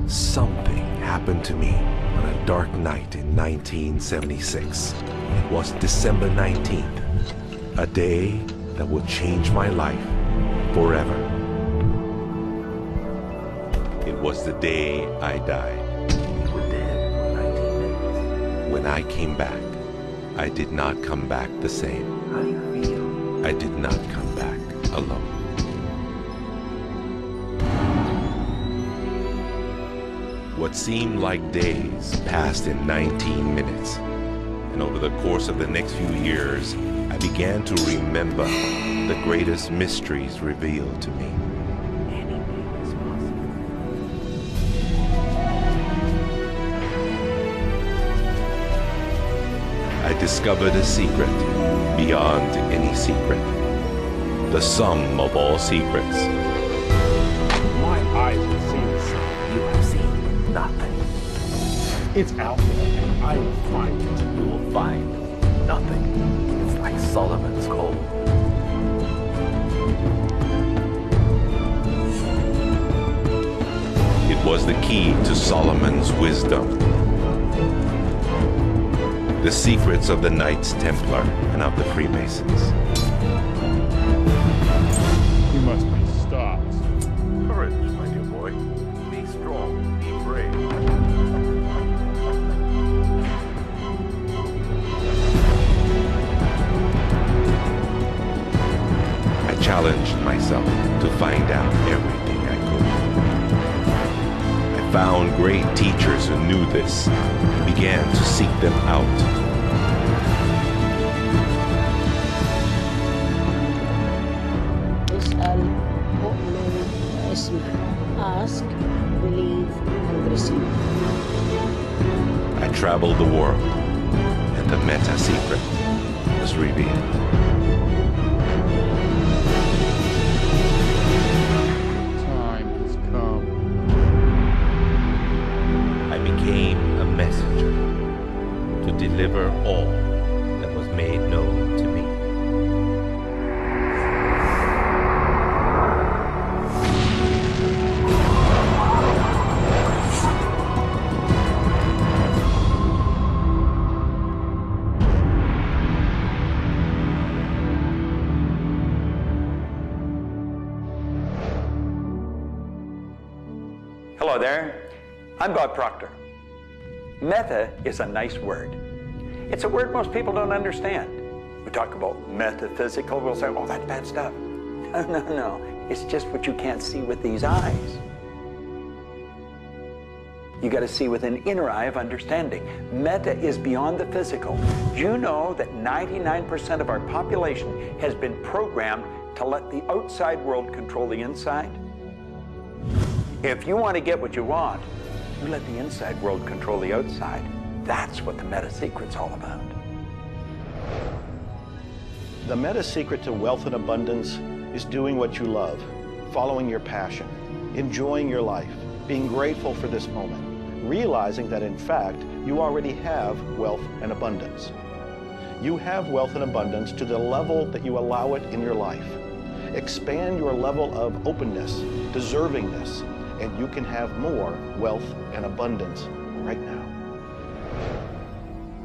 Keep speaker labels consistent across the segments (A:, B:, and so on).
A: Something happened to me on a dark night in 1976. It was December 19th, a day that would change my life forever. It was the day I died. You were dead for 19 minutes. When I came back, I did not come back the same. How do you feel? I did not come back alone. What seemed like days passed in 19 minutes. And over the course of the next few years, I began to remember the greatest mysteries revealed to me. Anything is possible. I discovered a secret beyond any secret. The sum of all secrets.
B: My eyes have seen this.
A: You have seen nothing.
B: It's out there, and I will find it.
A: You will find nothing. It's like Solomon's gold. It was the key to Solomon's wisdom. The secrets of the Knights Templar and of the Freemasons.
B: You must be stopped.
A: Courage, my dear boy. Be strong, be brave. I challenged myself to find out everything I could. I found great teachers who knew this and began to seek them out.
C: Ask, believe, and receive.
A: I traveled the world, and the meta secret was revealed.
B: Time has come.
A: I became a messenger to deliver all that was made known to me.
D: Hello there, I'm Bob Proctor. Meta is a nice word. It's a word most people don't understand. We talk about metaphysical, we'll say, oh, that's bad stuff. No, it's just what you can't see with these eyes. You got to see with an inner eye of understanding. Meta is beyond the physical. Do you know that 99% of our population has been programmed to let the outside world control the inside? If you want to get what you want, you let the inside world control the outside. That's what the meta secret's all about.
E: The meta secret to wealth and abundance is doing what you love, following your passion, enjoying your life, being grateful for this moment, realizing that in fact, you already have wealth and abundance. You have wealth and abundance to the level that you allow it in your life. Expand your level of openness, deservingness, and you can have more wealth and abundance right now.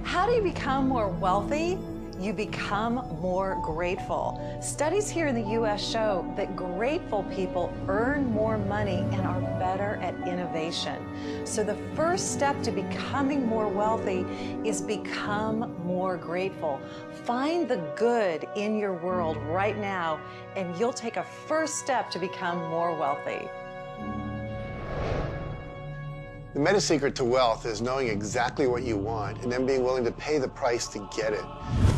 F: How do you become more wealthy? You become more grateful. Studies here in the U.S. show that grateful people earn more money and are better at innovation. So the first step to becoming more wealthy is become more grateful. Find the good in your world right now, and you'll take a first step to become more wealthy.
G: The meta secret to wealth is knowing exactly what you want and then being willing to pay the price to get it.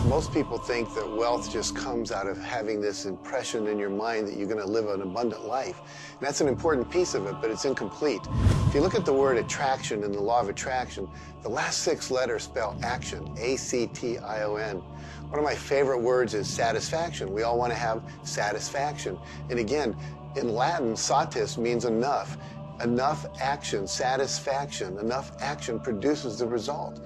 G: Most people think that wealth just comes out of having this impression in your mind that you're going to live an abundant life. And that's an important piece of it, but it's incomplete. If you look at the word attraction in the law of attraction, the last 6 letters spell action, A-C-T-I-O-N. One of my favorite words is satisfaction. We all want to have satisfaction. And again, in Latin, satis means enough. Enough action, satisfaction, enough action produces the result.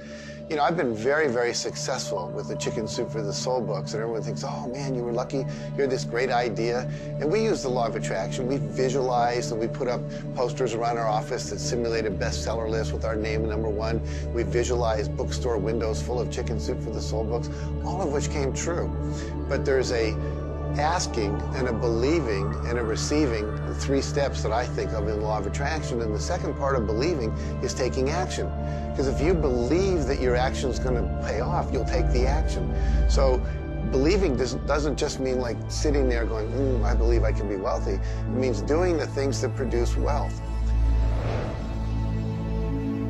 G: You know, I've been very, very successful with the Chicken Soup for the Soul books, and everyone thinks, oh man, you were lucky, you had this great idea. And we use the law of attraction. We visualized and we put up posters around our office that simulated bestseller lists with our name #1. We visualized bookstore windows full of Chicken Soup for the Soul books, all of which came true. But there's a asking and a believing and a receiving, the 3 steps that I think of in the law of attraction. And the second part of believing is taking action. Because if you believe that your action is going to pay off, you'll take the action. So believing doesn't just mean like sitting there going, I believe I can be wealthy. It means doing the things that produce wealth.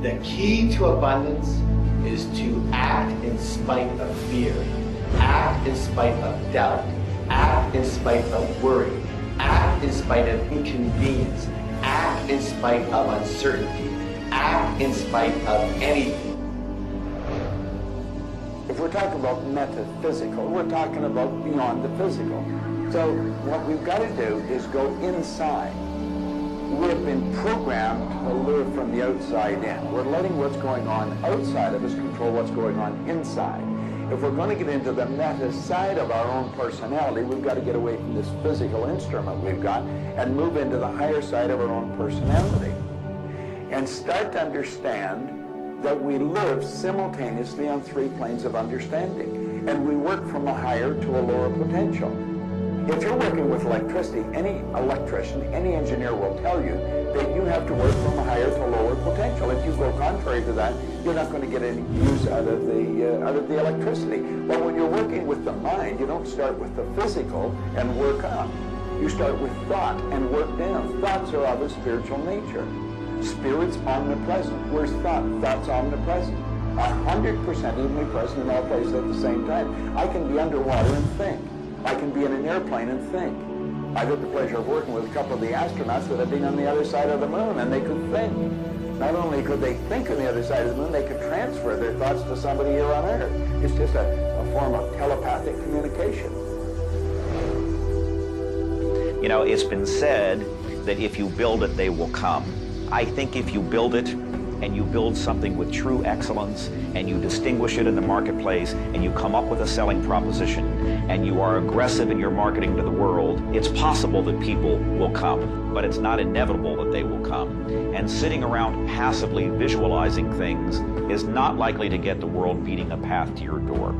H: The key to abundance is to act in spite of fear, act in spite of doubt, act in spite of worry, act in spite of inconvenience, act in spite of uncertainty, act in spite of anything.
D: If we're talking about metaphysical, we're talking about beyond the physical. So what we've got to do is go inside. We've been programmed to live from the outside in. We're letting what's going on outside of us control what's going on inside. If we're going to get into the meta side of our own personality, we've got to get away from this physical instrument we've got and move into the higher side of our own personality. And start to understand that we live simultaneously on 3 planes of understanding. And we work from a higher to a lower potential. If you're working with electricity, any electrician, any engineer will tell you that you have to work from a higher to a lower potential. If you go contrary to that, you're not going to get any use out of the electricity. But when you're working with the mind, you don't start with the physical and work up. You start with thought and work down. Thoughts are of a spiritual nature. Spirit's omnipresent. Where's thought? Thought's omnipresent. 100% evenly present in all places at the same time. I can be underwater and think. I can be in an airplane and think. I've had the pleasure of working with a couple of the astronauts that have been on the other side of the moon, and they could think. Not only could they think on the other side of the moon, they could transfer their thoughts to somebody here on Earth. It's just a form of telepathic communication.
I: You know, it's been said that if you build it, they will come. I think if you build it, and you build something with true excellence, and you distinguish it in the marketplace, and you come up with a selling proposition, and you are aggressive in your marketing to the world, it's possible that people will come, but it's not inevitable that they will come. And sitting around passively visualizing things is not likely to get the world beating a path to your door.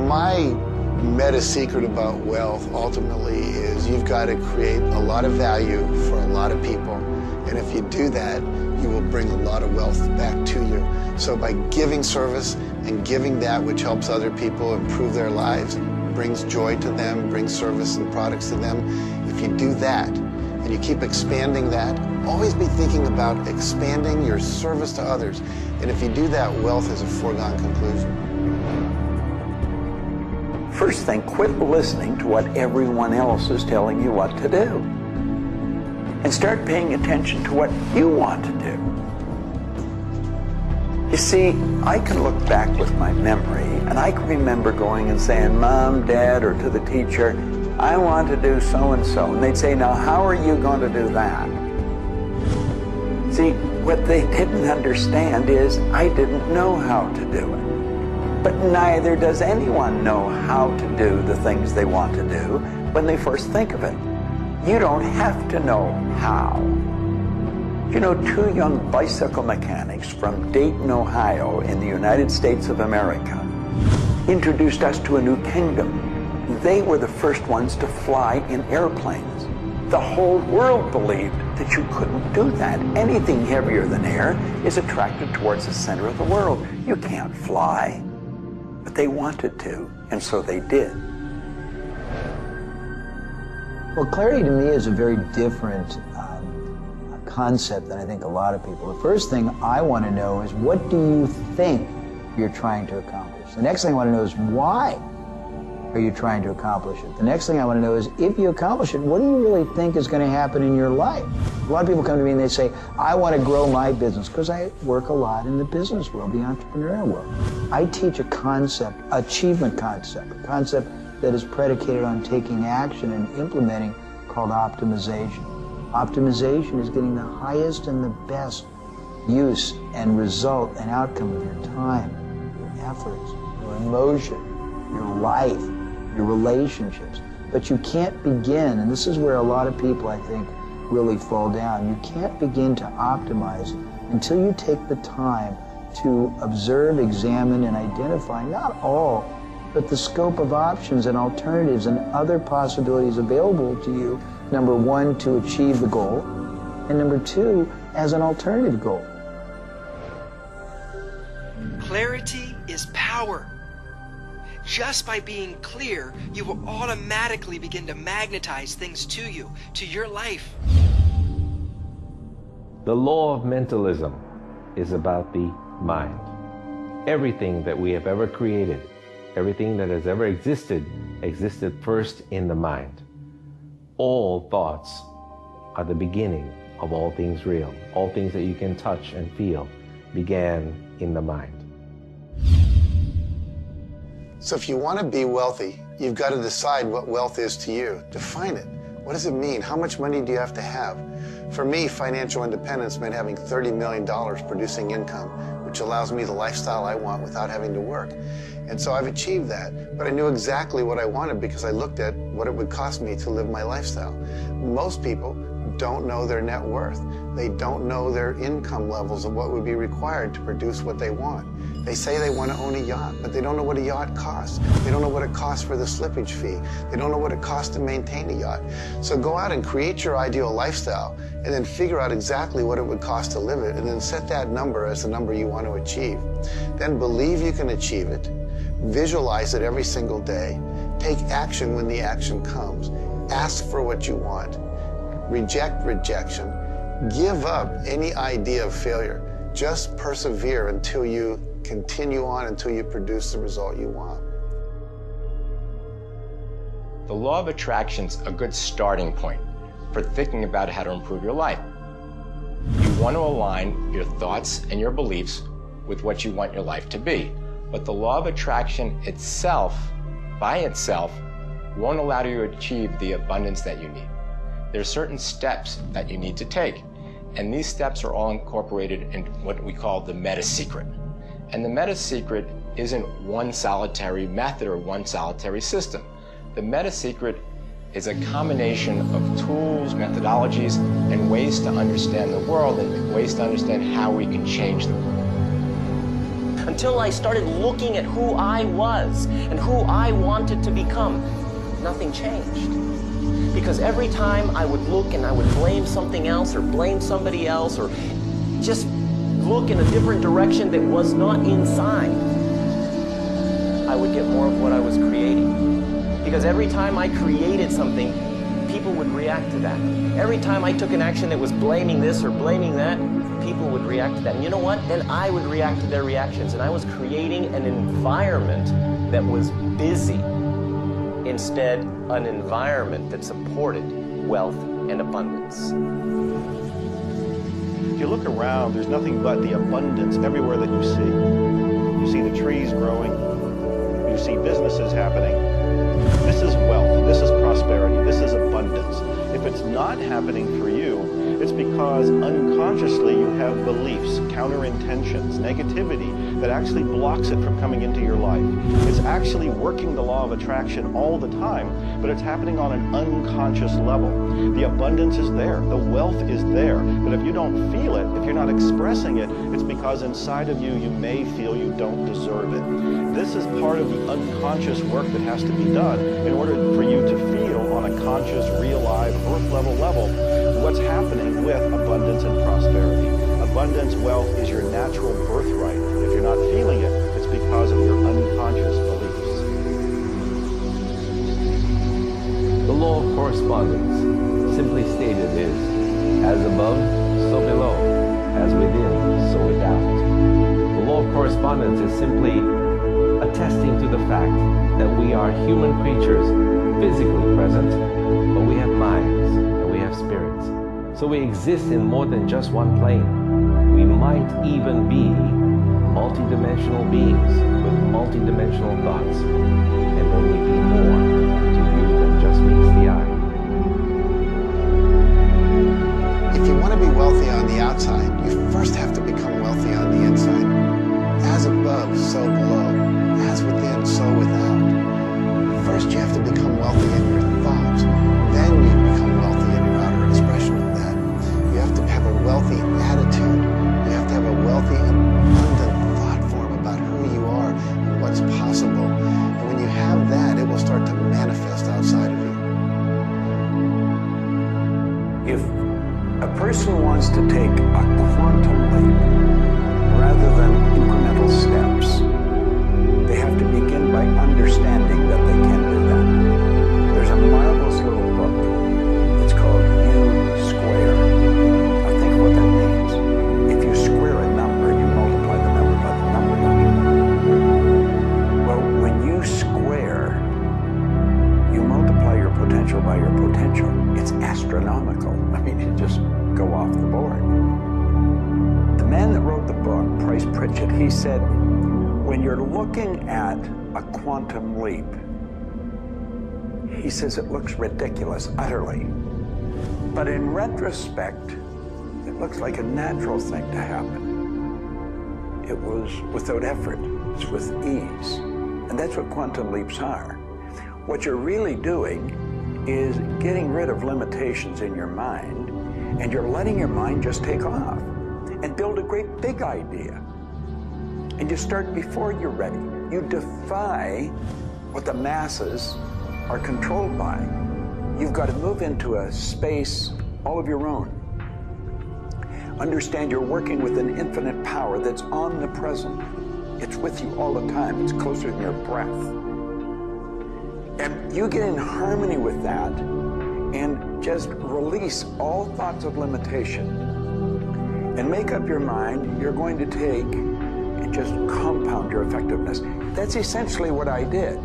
G: My meta secret about wealth ultimately is you've got to create a lot of value for a lot of people. And if you do that, you will bring a lot of wealth back to you. So by giving service and giving that which helps other people improve their lives, brings joy to them, brings service and products to them, if you do that and you keep expanding that, always be thinking about expanding your service to others. And if you do that, wealth is a foregone conclusion.
D: First thing, quit listening to what everyone else is telling you what to do. And start paying attention to what you want to do. You see, I can look back with my memory, and I can remember going and saying, Mom, Dad, or to the teacher, I want to do so-and-so. And they'd say, now, how are you going to do that? See, what they didn't understand is I didn't know how to do it. But neither does anyone know how to do the things they want to do when they first think of it. You don't have to know how. You know, 2 young bicycle mechanics from Dayton, Ohio, in the United States of America, introduced us to a new kingdom. They were the first ones to fly in airplanes. The whole world believed that you couldn't do that. Anything heavier than air is attracted towards the center of the world. You can't fly. But they wanted to, and so they did.
J: Well, clarity to me is a very different concept than I think a lot of people. The first thing I want to know is, what do you think you're trying to accomplish? The next thing I want to know is, why are you trying to accomplish it? The next thing I want to know is, if you accomplish it, what do you really think is going to happen in your life? A lot of people come to me and they say, I want to grow my business, because I work a lot in the business world, the entrepreneurial world. I teach a concept, achievement concept, a concept that is predicated on taking action and implementing, called optimization. Optimization is getting the highest and the best use and result and outcome of your time, your efforts, your emotion, your life, your relationships. But you can't begin, and this is where a lot of people, I think, really fall down. You can't begin to optimize until you take the time to observe, examine, and identify not all, but the scope of options and alternatives and other possibilities available to you, number one, to achieve the goal, and number two, as an alternative goal.
K: Clarity is power. Just by being clear, you will automatically begin to magnetize things to you, to your life.
A: The law of mentalism is about the mind. Everything that we have ever created, everything that has ever existed, existed first in the mind. All thoughts are the beginning of all things real. All things that you can touch and feel began in the mind.
G: So if you want to be wealthy, you've got to decide what wealth is to you. Define it. What does it mean? How much money do you have to have? For me, financial independence meant having $30 million producing income, which allows me the lifestyle I want without having to work. And so I've achieved that. But I knew exactly what I wanted because I looked at what it would cost me to live my lifestyle. Most people don't know their net worth. They don't know their income levels of what would be required to produce what they want. They say they want to own a yacht, but they don't know what a yacht costs. They don't know what it costs for the slippage fee. They don't know what it costs to maintain a yacht. So go out and create your ideal lifestyle and then figure out exactly what it would cost to live it and then set that number as the number you want to achieve. Then believe you can achieve it. Visualize it every single day. Take action when the action comes. Ask for what you want. Reject rejection. Give up any idea of failure. Just persevere until you continue on, until you produce the result you want.
L: The law of attraction's a good starting point for thinking about how to improve your life. You want to align your thoughts and your beliefs with what you want your life to be. But the law of attraction itself, by itself, won't allow you to achieve the abundance that you need. There are certain steps that you need to take, and these steps are all incorporated in what we call the meta secret. And the meta secret isn't one solitary method or one solitary system. The meta secret is a combination of tools, methodologies, and ways to understand the world and ways to understand how we can change the world.
M: Until I started looking at who I was and who I wanted to become, nothing changed. Because every time I would look and I would blame something else or blame somebody else or just look in a different direction that was not inside, I would get more of what I was creating. Because every time I created something, people would react to that. Every time I took an action that was blaming this or blaming that, people would react to that. And you know what? Then I would react to their reactions. And I was creating an environment that was busy. Instead, an environment that supported wealth and abundance.
E: If you look around, there's nothing but the abundance everywhere that you see. You see the trees growing. You see businesses happening. This is wealth. This is prosperity. This is abundance. If it's not happening for you, it's because unconsciously you have beliefs, counter-intentions, negativity that actually blocks it from coming into your life. It's actually working the law of attraction all the time, but it's happening on an unconscious level. The abundance is there. The wealth is there. But if you don't feel it, if you're not expressing it, it's because inside of you, you may feel you don't deserve it. This is part of the unconscious work that has to be done in order for you to feel on a conscious, real, live, earth-level level what's happening with abundance and prosperity. Abundance, wealth is your natural birthright. If you're not feeling it, it's because of your unconscious beliefs.
A: The law of correspondence, simply stated, is as above, so below, as within, so without. The law of correspondence is simply attesting to the fact that we are human creatures, physically present, but we have minds and we have spirits. So we exist in more than just one plane. We might even be multidimensional beings with multidimensional thoughts, and there may be more to you than just meets the eye.
G: If you want to be wealthy on the outside, you first have to become
D: If a person wants to take a quantum leap rather than incremental steps, they have to begin by understanding that they can do that. There's a marvelous little book. It's called U Square. Now think of what that means. If you square a number, you multiply the number by the number. Well, when you square, you multiply your potential by your potential. It's astronomical. I mean, you just go off the board. The man that wrote the book, Price Pritchett, he said, when you're looking at a quantum leap, he says it looks ridiculous, utterly. But in retrospect, it looks like a natural thing to happen. It was without effort. It's with ease. And that's what quantum leaps are. What you're really doing is getting rid of limitations in your mind, and you're letting your mind just take off and build a great big idea. And you start before you're ready. You defy what the masses are controlled by. You've got to move into a space all of your own. Understand you're working with an infinite power that's omnipresent. It's with you all the time. It's closer than your breath. And you get in harmony with that and just release all thoughts of limitation and make up your mind you're going to take and just compound your effectiveness. That's essentially what I did.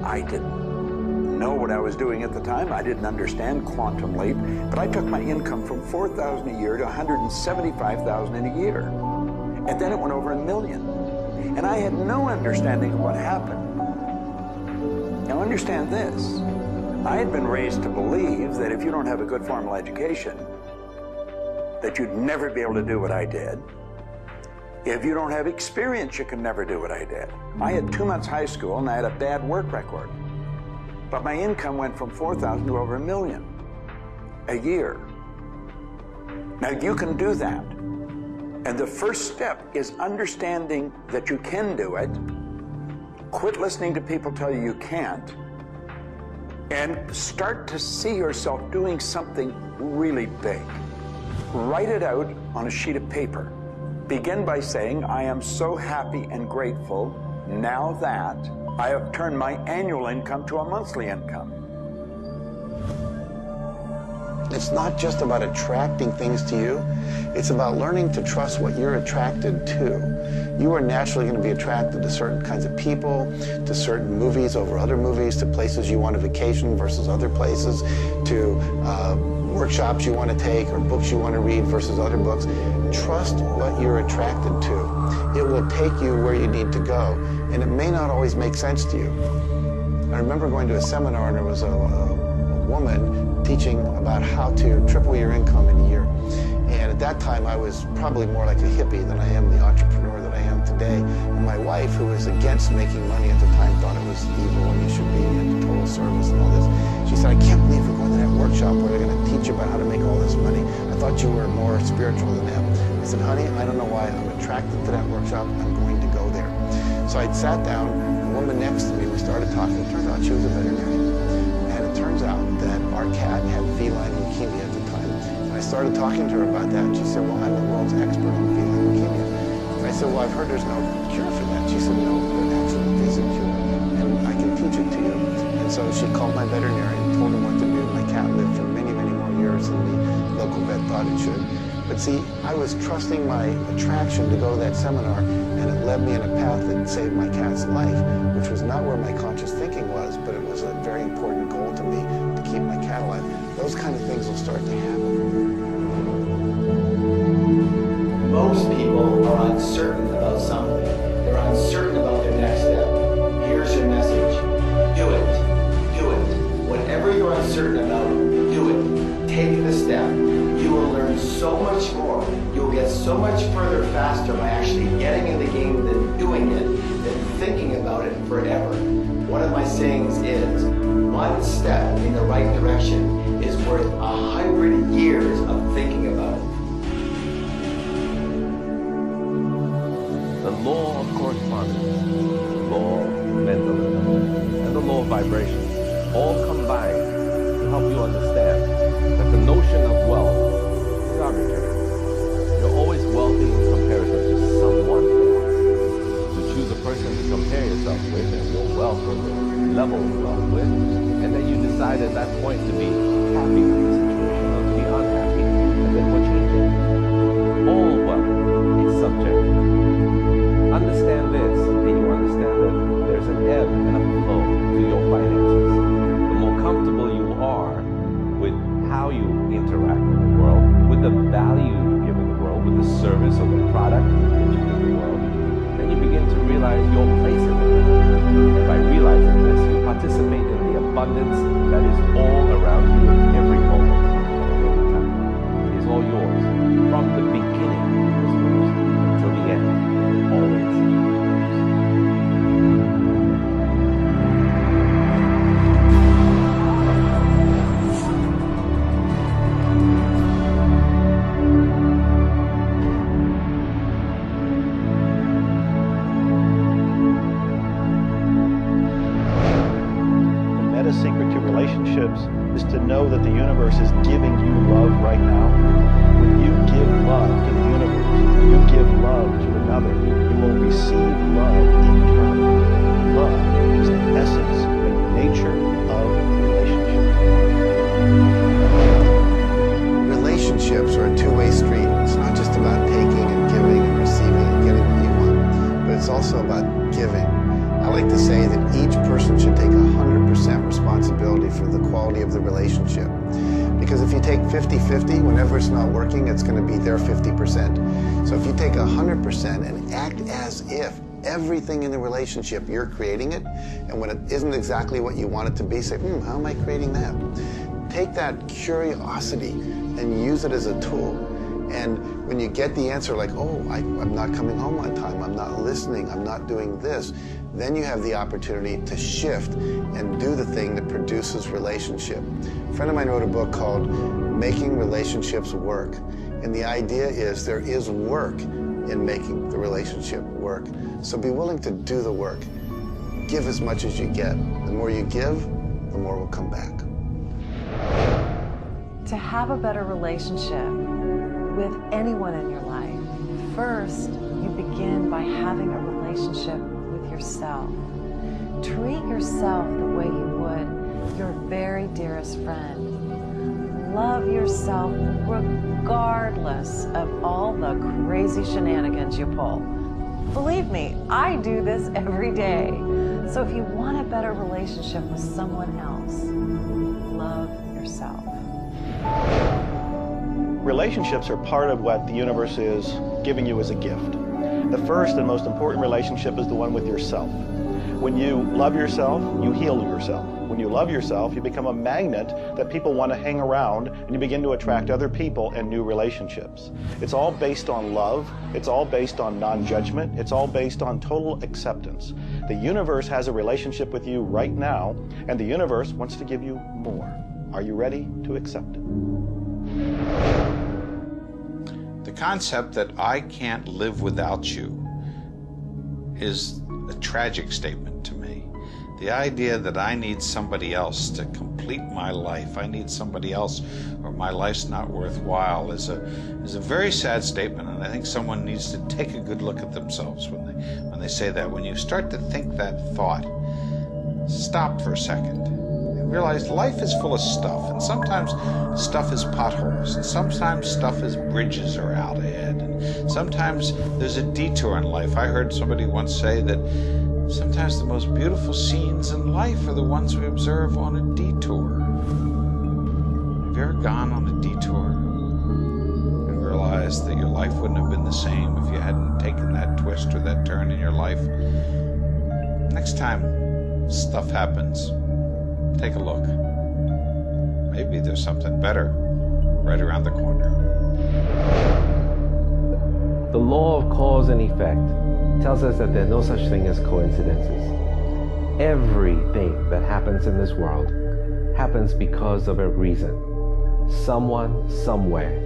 D: I didn't know what I was doing at the time. I didn't understand quantum leap, but I took my income from $4,000 a year to $175,000 in a year. And then it went over $1 million. And I had no understanding of what happened. Now understand this. I had been raised to believe that if you don't have a good formal education, that you'd never be able to do what I did. If you don't have experience, you can never do what I did. I had 2 months high school and I had a bad work record. But my income went from $4,000 to over $1 million a year. Now you can do that. And the first step is understanding that you can do it. Quit listening to people tell you you can't. And start to see yourself doing something really big. Write it out on a sheet of paper. Begin by saying, I am so happy and grateful now that I have turned my annual income to a monthly income.
G: It's not just about attracting things to you. It's about learning to trust what you're attracted to. You are naturally going to be attracted to certain kinds of people, to certain movies over other movies, to places you want to vacation versus other places, to workshops you want to take or books you want to read versus other books. Trust what you're attracted to. It will take you where you need to go, and it may not always make sense to you. I remember going to a seminar, and there was a woman teaching about how to triple your income in a year. And at that time, I was probably more like a hippie than I am the entrepreneur that I am today. And my wife, who was against making money at the time, thought it was evil and you should be into total service and all this. She said, I can't believe we're going to that workshop where they're going to teach you about how to make all this money. I thought you were more spiritual than them. I said, honey, I don't know why I'm attracted to that workshop. I'm going to go there. So I sat down, the woman next to me, we started talking. It turns out she was a veterinarian. And it turns out that our cat had feline leukemia at the time. And I started talking to her about that, and she said, well, I'm the world's expert on feline leukemia. And I said, well, I've heard there's no cure for that. She said, no, there actually is a cure, and I can teach it to you. And so she called my veterinarian, told him what to do. My cat lived for many, many more years than the local vet thought it should. But see, I was trusting my attraction to go to that seminar, and it led me in a path that saved my cat's life, which was not where my conscious thinking was, but it was a very important goal to me to keep my cat alive. Those kind of things will start to happen.
H: Most people are uncertain about something. They're uncertain about their next step. Here's your message. Do it. Do it. Whatever you're uncertain about, do it. Take the step. You will learn so much more. You'll get so much further faster by actually getting in the game than doing it, than thinking about it forever. One of my sayings is, one step in the right direction is worth 100 years of thinking about it.
A: The law of correspondence, the law of momentum, and the law of vibration all combine to help you understand that the notion of wealth
N: service of the product that you give the world, then you begin to realize your place in it. And by realizing this, you participate in the abundance that is all around you in every moment, at every time. It is all yours. From the beginning, it was yours. Until the end, always yours.
E: Secret to relationships is to know that the universe is giving you love right now. When you give love to the universe, you give love to another, you will receive love in turn. Love is the essence and nature of relationships. Relationships are a two-way street. It's not just about taking and giving and receiving and getting what you want, but it's also about giving. I like to say that each person should take 100% responsibility for the quality of the relationship. Because if you take 50-50, whenever it's not working, it's going to be their 50%. So if you take 100% and act as if everything in the relationship, you're creating it, and when it isn't exactly what you want it to be, say, how am I creating that? Take that curiosity and use it as a tool. And when you get the answer like, oh, I'm not coming home on time, I'm not listening, I'm not doing this, then you have the opportunity to shift and do the thing that produces relationship. A friend of mine wrote a book called Making Relationships Work. And the idea is there is work in making the relationship work. So be willing to do the work. Give as much as you get. The more you give, the more will come back.
F: To have a better relationship with anyone in your life, first you begin by having a relationship with yourself. Treat yourself the way you would your very dearest friend. Love yourself regardless of all the crazy shenanigans you pull. Believe me, I do this every day. So if you want a better relationship with someone else, love yourself.
E: Relationships are part of what the universe is giving you as a gift. The first and most important relationship is the one with yourself. When you love yourself, you heal yourself. When you love yourself, you become a magnet that people want to hang around, and you begin to attract other people and new relationships. It's all based on love. It's all based on non-judgment. It's all based on total acceptance. The universe has a relationship with you right now, and the universe wants to give you more. Are you ready to accept it?
O: The concept that I can't live without you is a tragic statement to me. The idea that I need somebody else to complete my life, I need somebody else or my life's not worthwhile is a very sad statement, and I think someone needs to take a good look at themselves when they say that. When you start to think that thought, stop for a second. Realize life is full of stuff, and sometimes stuff is potholes, and sometimes stuff is bridges are out ahead, and sometimes there's a detour in life. I heard somebody once say that sometimes the most beautiful scenes in life are the ones we observe on a detour. Have you ever gone on a detour and realized that your life wouldn't have been the same if you hadn't taken that twist or that turn in your life? Next time stuff happens, take a look. Maybe there's something better right around the corner.
N: The law of cause and effect tells us that there's no such thing as coincidences. Everything that happens in this world happens because of a reason. Someone, somewhere,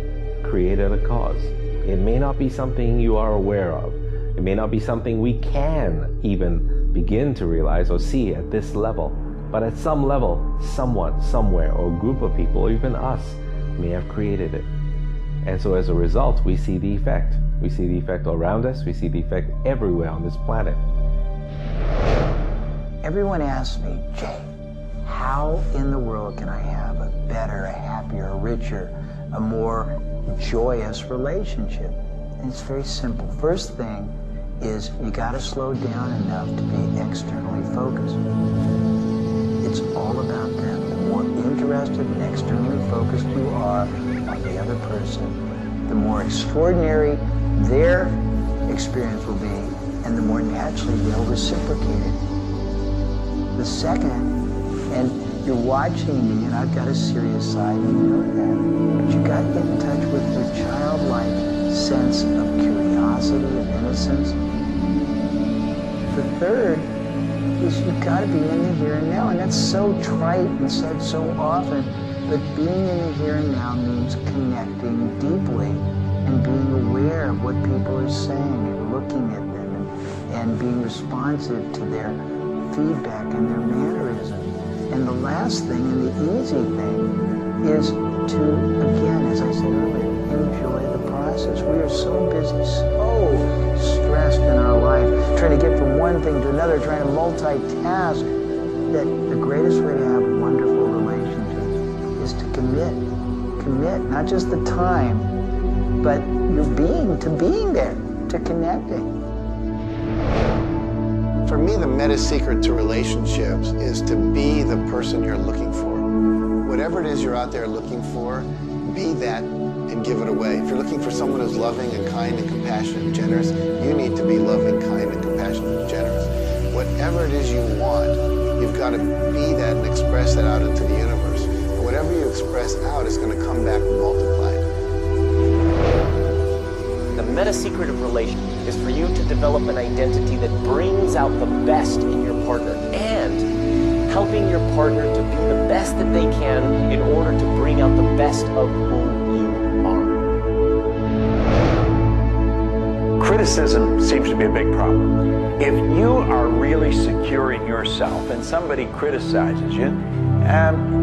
N: created a cause. It may not be something you are aware of. It may not be something we can even begin to realize or see at this level. But at some level, someone, somewhere, or a group of people, or even us, may have created it. And so as a result, we see the effect. We see the effect around us. We see the effect everywhere on this planet.
J: Everyone asks me, Jay, how in the world can I have a better, a happier, a richer, a more joyous relationship? And it's very simple. First thing is you got to slow down enough to be externally focused. It's all about them. The more interested and externally focused you are on the other person, the more extraordinary their experience will be, and the more naturally they'll reciprocate it. The second, and you're watching me, and I've got a serious side, and you know that, but you got to get in touch with your childlike sense of curiosity and innocence. The third is you've got to be in the here and now, and that's so trite and said so often, but being in the here and now means connecting deeply and being aware of what people are saying and looking at them and being responsive to their feedback and their mannerisms. And the last thing, and the easy thing, is to, again, as I said earlier, enjoy the process. We are so busy, so stressed in our life, trying to get from one thing to another, trying to multitask, that the greatest way to have a wonderful relationship is to commit. Commit, not just the time, but your being, to being there, to connecting.
G: For me, the meta secret to relationships is to be the person you're looking for. Whatever it is you're out there looking for, be that and give it away. If you're looking for someone who's loving and kind and compassionate and generous, you need to be loving, kind, and compassionate and generous. Whatever it is you want, you've got to be that and express that out into the universe. And whatever you express out is going to come back multiplied.
M: The meta secret of relation is for you to develop an identity that brings out the best in your partner and helping your partner to be the best that they can in order to bring out the best of who you are.
D: Criticism seems to be a big problem. If you are really secure in yourself and somebody criticizes you,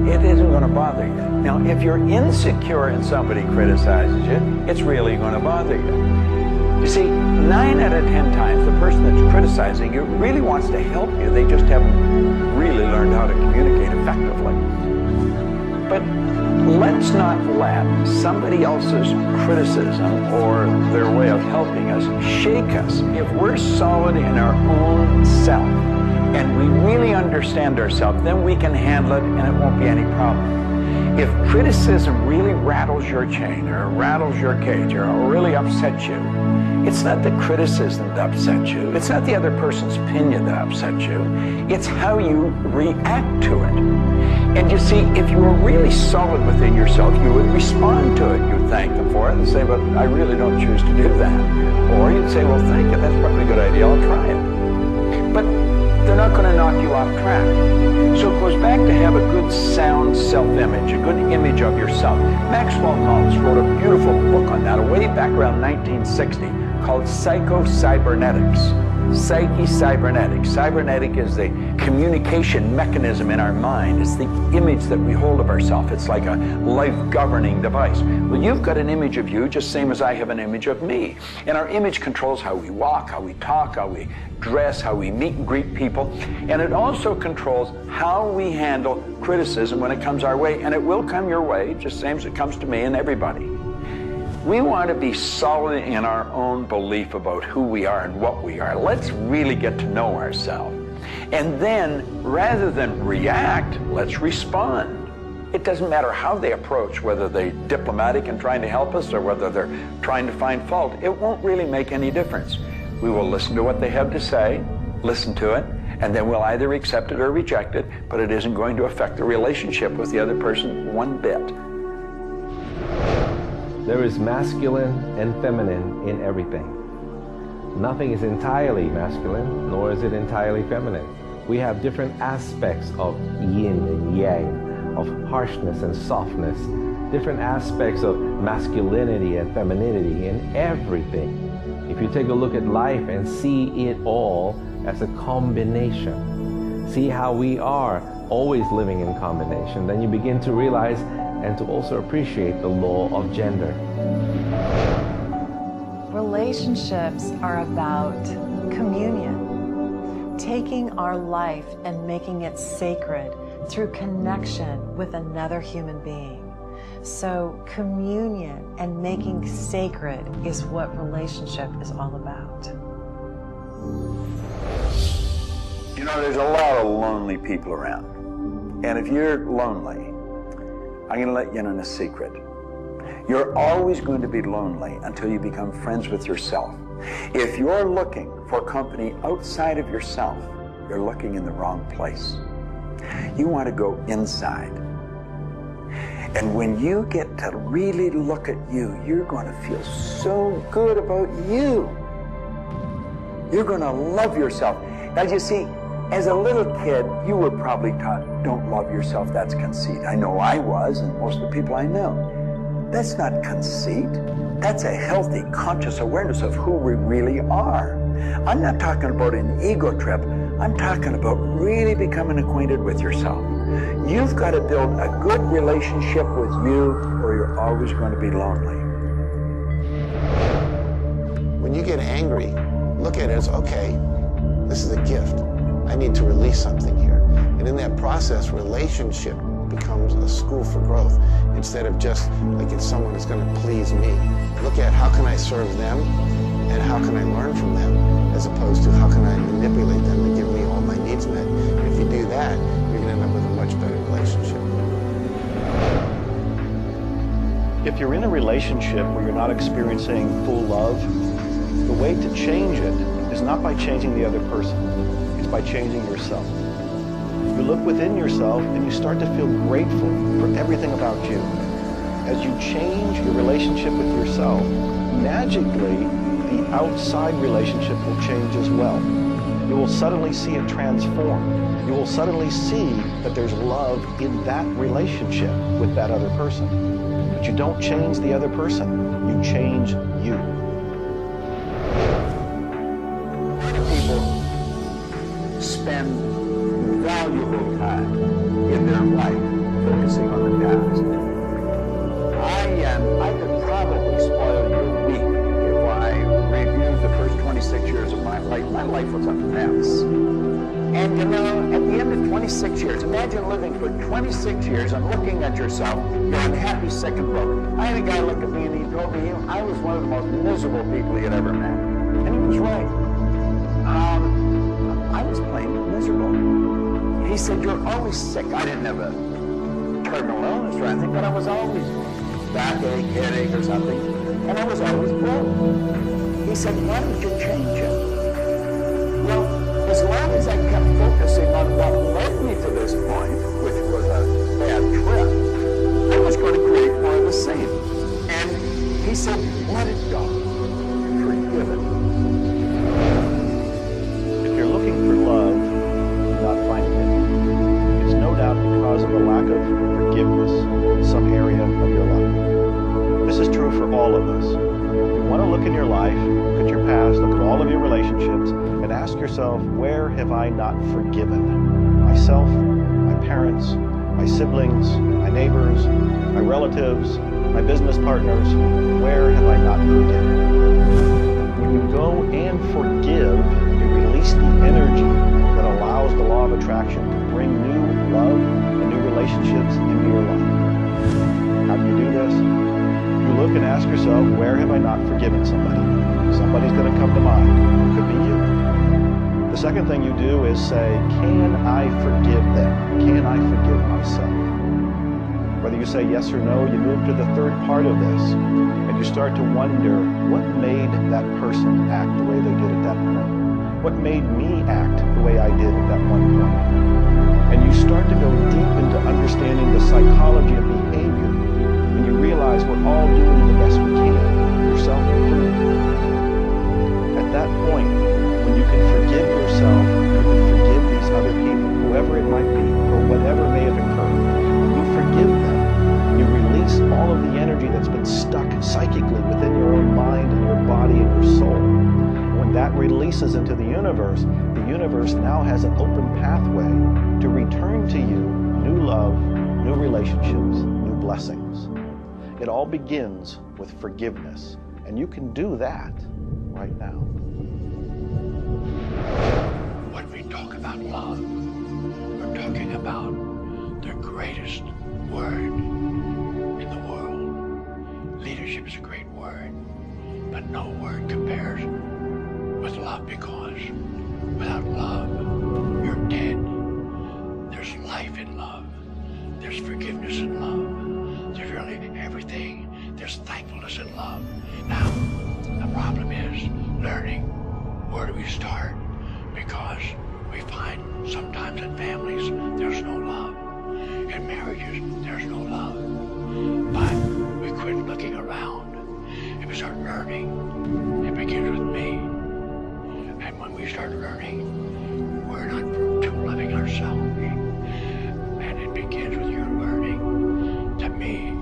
D: it isn't going to bother you. Now, if you're insecure and somebody criticizes you, it's really going to bother you. You see, 9 out of 10 times, the person that's criticizing you really wants to help you. They just haven't really learned how to communicate effectively. But let's not let somebody else's criticism or their way of helping us shake us. If we're solid in our own self and we really understand ourselves, then we can handle it and it won't be any problem. If criticism really rattles your chain or rattles your cage or really upsets you, it's not the criticism that upsets you. It's not the other person's opinion that upsets you. It's how you react to it. And you see, if you were really solid within yourself, you would respond to it. You'd thank them for it and say, but I really don't choose to do that. Or you'd say, well, thank you, that's probably a good idea, I'll try it. But they're not going to knock you off track. So it goes back to have a good, sound self-image, a good image of yourself. Maxwell Maltz wrote a beautiful book on that way back around 1960 called Psycho-Cybernetics. Psyche-cybernetics. Cybernetic is the communication mechanism in our mind. It's the image that we hold of ourselves. It's like a life-governing device. Well, you've got an image of you just same as I have an image of me. And our image controls how we walk, how we talk, how we dress, how we meet and greet people. And it also controls how we handle criticism when it comes our way. And it will come your way, just same as it comes to me and everybody. We want to be solid in our own belief about who we are and what we are. Let's really get to know ourselves. And then, rather than react, let's respond. It doesn't matter how they approach, whether they're diplomatic and trying to help us or whether they're trying to find fault. It won't really make any difference. We will listen to what they have to say, listen to it, and then we'll either accept it or reject it, but it isn't going to affect the relationship with the other person one bit.
N: There is masculine and feminine in everything. Nothing is entirely masculine, nor is it entirely feminine. We have different aspects of yin and yang, of harshness and softness, different aspects of masculinity and femininity in everything. If you take a look at life and see it all as a combination, see how we are always living in combination, then you begin to realize and to also appreciate the law of gender.
F: Relationships are about communion, taking our life and making it sacred through connection with another human being. So communion and making sacred is what relationship is all about.
D: You know, there's a lot of lonely people around. And if you're lonely, I'm going to let you in on a secret. You're always going to be lonely until you become friends with yourself. If you're looking for company outside of yourself, you're looking in the wrong place. You want to go inside. And when you get to really look at you, you're going to feel so good about you. You're going to love yourself. Now, you see, as a little kid, you were probably taught, don't love yourself, that's conceit. I know I was, and most of the people I know. That's not conceit. That's a healthy, conscious awareness of who we really are. I'm not talking about an ego trip. I'm talking about really becoming acquainted with yourself. You've got to build a good relationship with you, or you're always going to be lonely.
G: When you get angry, look at it as, okay, this is a gift. I need to release something here. And in that process, relationship becomes a school for growth instead of just like it's someone that's going to please me. Look at how can I serve them and how can I learn from them, as opposed to how can I manipulate them to give me all my needs met. And if you do that, you're going to end up with a much better relationship.
E: If you're in a relationship where you're not experiencing full love, the way to change it is not by changing the other person. It's by changing yourself. You look within yourself and you start to feel grateful for everything about you. As you change your relationship with yourself, magically the outside relationship will change as well. You will suddenly see it transform. You will suddenly see that there's love in that relationship with that other person. But you don't change the other person, you change you.
D: People spend valuable time in their life focusing on the past. I could probably spoil your week if I reviewed the first 26 years of my life. My life was a mess. And you know, at the end of 26 years, imagine living for 26 years and looking at yourself, you're unhappy, sick, and broken. I had a guy look at me and he told me I was one of the most miserable people he had ever met. And he was right. I was plain miserable. He said, you're always sick. I didn't have a terminal illness or anything, but I was always backache, headache or something, and I was always broke. He said, why don't you change it? Well, as long as I kept focusing on what led me to this point, which was a bad trip, I was going to create more of the same. And he said, let it go. Forgive it.
E: If you're looking for love, not finding it, it's no doubt because of a lack of forgiveness in some area of your life. This is true for all of us. You want to look in your life, look at your past, look at all of your relationships, and ask yourself, where have I not forgiven? Myself, my parents, my siblings, my neighbors, my relatives, my business partners, where have I not forgiven? When you go and forgive, you release the energy that allows the law of attraction to bring new love and new relationships into your life. How do you do this? You look and ask yourself, where have I not forgiven somebody? Somebody's going to come to mind. It could be you. The second thing you do is say, can I forgive them? Can I forgive myself? Whether you say yes or no, you move to the third part of this, and you start to wonder, what made that person act the way they did at that point? What made me act the way I did at that one point? And you start to go deep into understanding the psychology of behavior, and you realize we're all doing the best we can, yourself included. At that point, when you can forgive yourself, you can forgive these other people, whoever it might be, or whatever may have occurred. When you forgive them, you release all of the energy that's been stuck psychically within your own mind and your body and your soul. When that releases into the universe now has an open pathway to return to you new love, new relationships, new blessings. It all begins with forgiveness, and you can do that right now.
P: When we talk about love, we're talking about the greatest word in the world. Leadership is a great word, but no word compares with love, because without love, you're dead. There's life in love. There's forgiveness in love. There's really everything There's thankfulness in love. Now, the problem is learning. Where do we start? Because we find sometimes in families there's no love. In marriages there's no love. But we quit looking around and we start learning. It begins with me. And when we start learning, we're not too loving ourselves. And it begins with your learning. To me,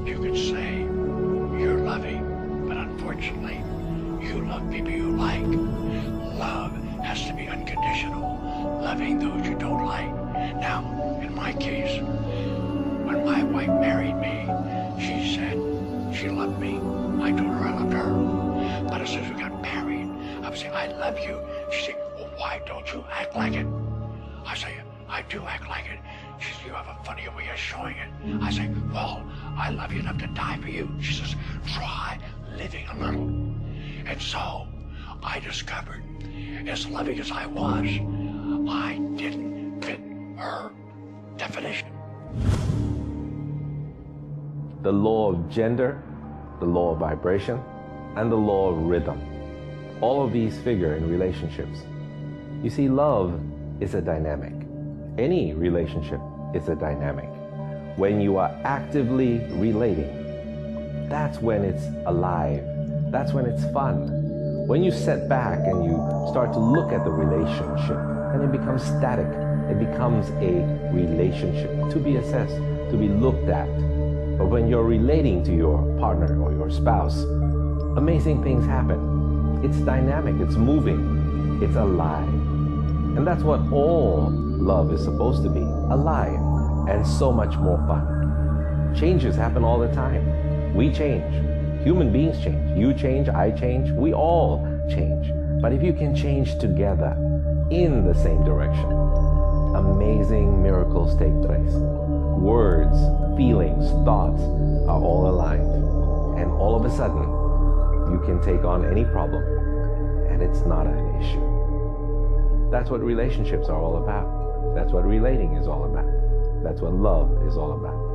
P: you could say you're loving, but unfortunately, you love people you like. Love has to be unconditional. Loving those you don't like. Now, in my case, when my wife married me, she said she loved me. I told her I loved her. But as soon as we got married, I would say, I love you. She'd say, well, why don't you act like it? I say, I do act like it. She says, you have a funny way of showing it. I say, well, I love you enough to die for you. She says, try living a little. And so I discovered, as loving as I was, I didn't fit her definition.
N: The law of gender, the law of vibration, and the law of rhythm. All of these figure in relationships. You see, love is a dynamic. Any relationship is a dynamic. When you are actively relating, that's when it's alive. That's when it's fun. When you sit back and you start to look at the relationship, then it becomes static. It becomes a relationship to be assessed, to be looked at. But when you're relating to your partner or your spouse, amazing things happen. It's dynamic, it's moving, it's alive. And that's what all love is supposed to be, alive, and so much more fun. Changes happen all the time. We change. Human beings change. You change, I change, we all change. But if you can change together in the same direction, amazing miracles take place. Words, feelings, thoughts are all aligned. And all of a sudden, you can take on any problem, and it's not an issue. That's what relationships are all about. That's what relating is all about. That's what love is all about.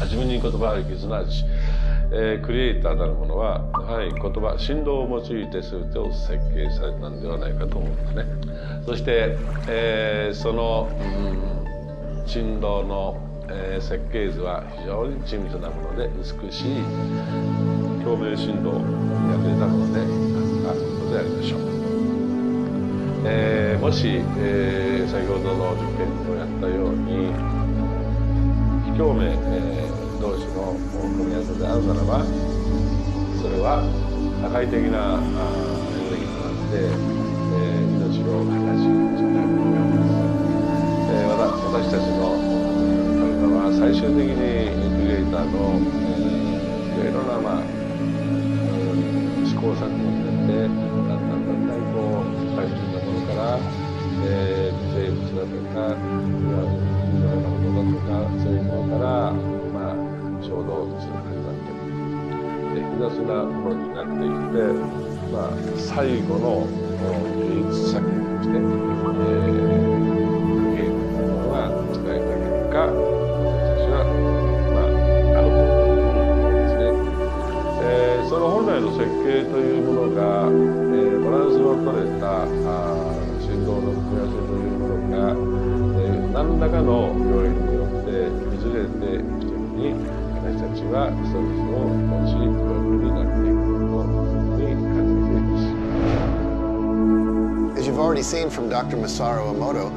Q: 自分に言葉ありき、すなわち、クリエイターなるものはやはり言葉、振動を用いて全てを設計されたんではないかと思うんですね。そして、その、振動の、設計図は非常に緻密なもので美しい共鳴振動にあふれたものであることでありましょう。もし、先ほどの実験をやったように非共鳴、同士の組み合わせであるならば、それは破壊的なエネルギーとなって、命を果たし状態になります。私たちの体は最終的にクリエイターの、いろいろな、試行錯誤によってだんだんこう最終的なものから、生物だとかいろんなものだとかそういうものから衝動物が始まっていく。複雑なものになっていって、最後の芸術作品として、ゲームというものが作られた結果、私たちはアウトということですね。その本来の設計というものが、バランスの取れた振動の組み合わせというものが、何らかの領域によって崩れていくときに、私たちはストレスを持ち、病気になっていくというふうに感じています。
G: As you've already seen from Dr. Masaru Emoto,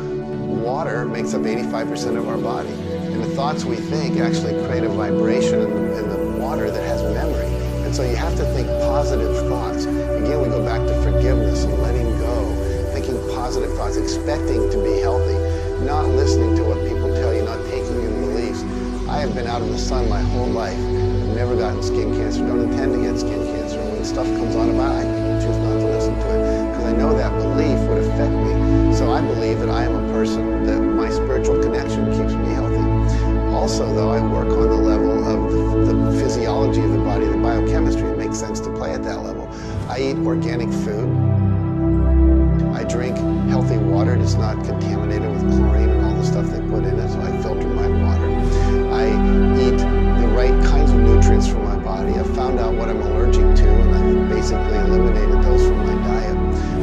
G: water makes up 85% of our body. And the thoughts we think actually create a vibration in the water that has memory. And so you have to think positive thoughts. Again, we go back to forgiveness and letting go, thinking positive thoughts, expecting to be healthy, not listening to what people tell you, not taking in beliefs. I have been out in the sun my whole life. I've never gotten skin cancer, don't intend to get skin cancer. When stuff comes on about it, I choose not to listen to it because I know that belief would affect me. So I believe that I am a person that my spiritual connection keeps me healthy. Also, though, I work on the level of the physiology of sense to play at that level. I eat organic food. I drink healthy water that's not contaminated with chlorine and all the stuff they put in it, so I filter my water. I eat the right kinds of nutrients for my body. I've found out what I'm allergic to, and I've basically eliminated those from my diet.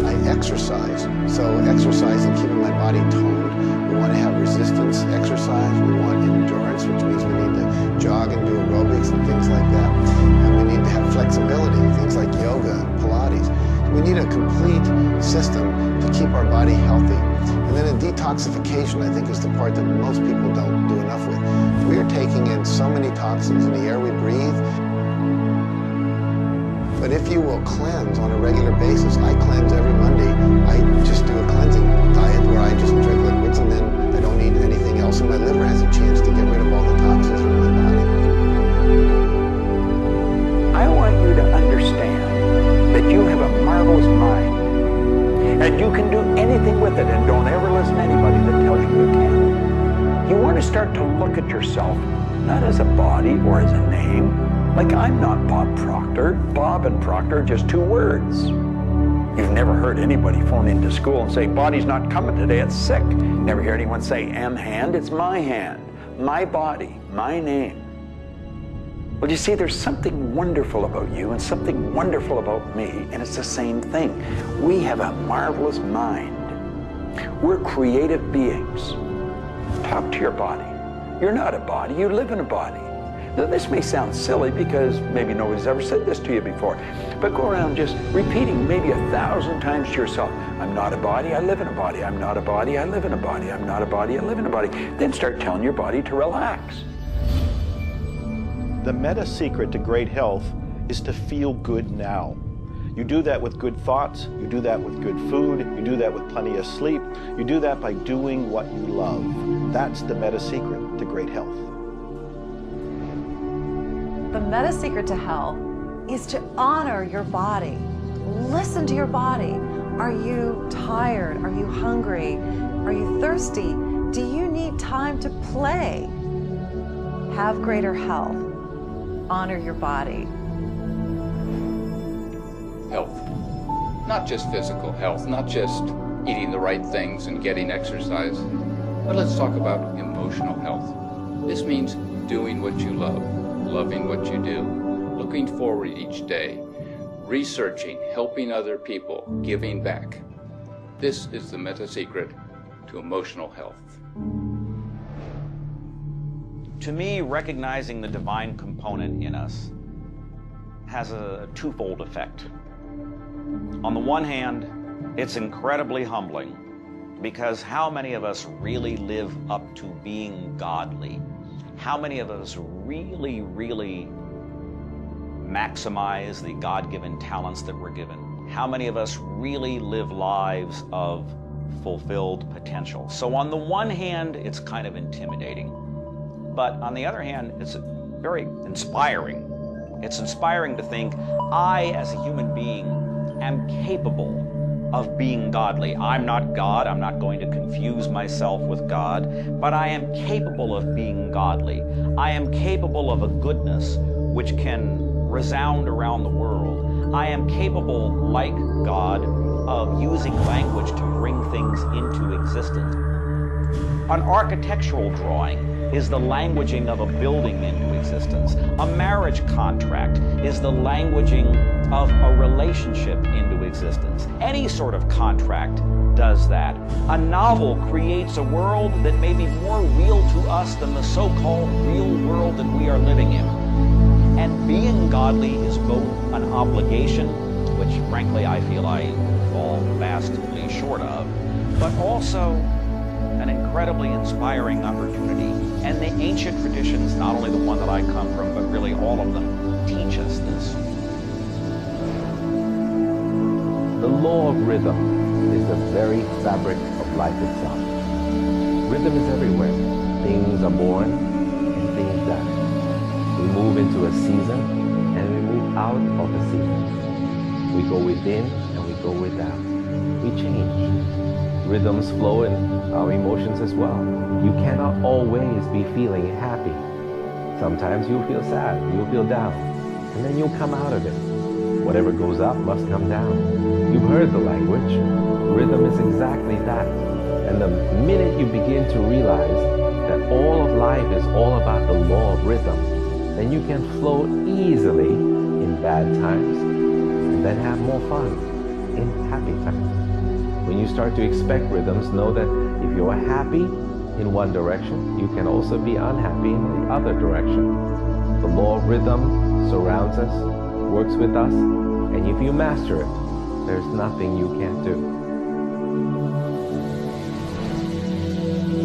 G: I exercise. So exercise and keeping my body toned. We want to have resistance exercise. We want endurance, which means we need to jog and do aerobics and things like that. And we need to have flexibility, things like yoga and Pilates. We need a complete system to keep our body healthy. And then a detoxification, I think, is the part that most people don't do enough with. We are taking in so many toxins in the air we breathe. But if you will cleanse on a regular basis, I cleanse every Monday. I just do a cleansing diet where I just drink liquids and then I don't eat anything else, and my liver has a chance to get rid of all the toxins from my body.
D: I want you to understand that you have a marvelous mind. And you can do anything with it, and don't ever listen to anybody that tells you you can't. You want to start to look at yourself, not as a body or as a name. Like, I'm not Bob Proctor. Bob and Proctor are just two words. You've never heard anybody phone into school and say, body's not coming today, it's sick. Never hear anyone say, hand, it's my hand, my body, my name. Well, you see, there's something wonderful about you and something wonderful about me, and it's the same thing. We have a marvelous mind. We're creative beings. Talk to your body. You're not a body, you live in a body. Now, this may sound silly because maybe nobody's ever said this to you before, but go around just repeating maybe 1,000 times to yourself, I'm not a body, I live in a body. I'm not a body, I live in a body. I'm not a body, I live in a body. Then start telling your body to relax.
E: The meta secret to great health is to feel good now. You do that with good thoughts, you do that with good food, you do that with plenty of sleep, you do that by doing what you love. That's the meta secret to great health.
F: The meta secret to health is to honor your body. Listen to your body. Are you tired? Are you hungry? Are you thirsty? Do you need time to play? Have greater health. Honor your body.
R: Health. Not just physical health, not just eating the right things and getting exercise, but let's talk about emotional health. This means doing what you love, loving what you do, looking forward each day, researching, helping other people, giving back. This is the meta secret to emotional health.
I: To me, recognizing the divine component in us has a twofold effect. On the one hand, it's incredibly humbling, because how many of us really live up to being godly? How many of us really maximize the God-given talents that we're given? How many of us really live lives of fulfilled potential? So on the one hand, it's kind of intimidating. But on the other hand, it's very inspiring. It's inspiring to think, I, as a human being, am capable of being godly. I'm not God. I'm not going to confuse myself with God, but I am capable of being godly. I am capable of a goodness which can resound around the world. I am capable, like God, of using language to bring things into existence. An architectural drawing is the languaging of a building into existence. A marriage contract is the languaging of a relationship into existence. Any sort of contract does that. A novel creates a world that may be more real to us than the so-called real world that we are living in. And being godly is both an obligation, which frankly I feel I fall vastly short of, but also an incredibly inspiring opportunity. And the ancient traditions, not only the one that I come from, but really all of them, teach us this.
N: The law of rhythm is the very fabric of life itself. Rhythm is everywhere. Things are born and things die. We move into a season and we move out of a season. We go within and we go without. We change. Rhythms flow in our emotions as well. You cannot always be feeling happy. Sometimes you'll feel sad, you'll feel down, and then you'll come out of it. Whatever goes up must come down. You've heard the language. Rhythm is exactly that. And the minute you begin to realize that all of life is all about the law of rhythm, then you can flow easily in bad times and then have more fun in happy times. When you start to expect rhythms, know that if you're happy in one direction, you can also be unhappy in the other direction. The law of rhythm surrounds us, works with us, and if you master it, there's nothing you can't do.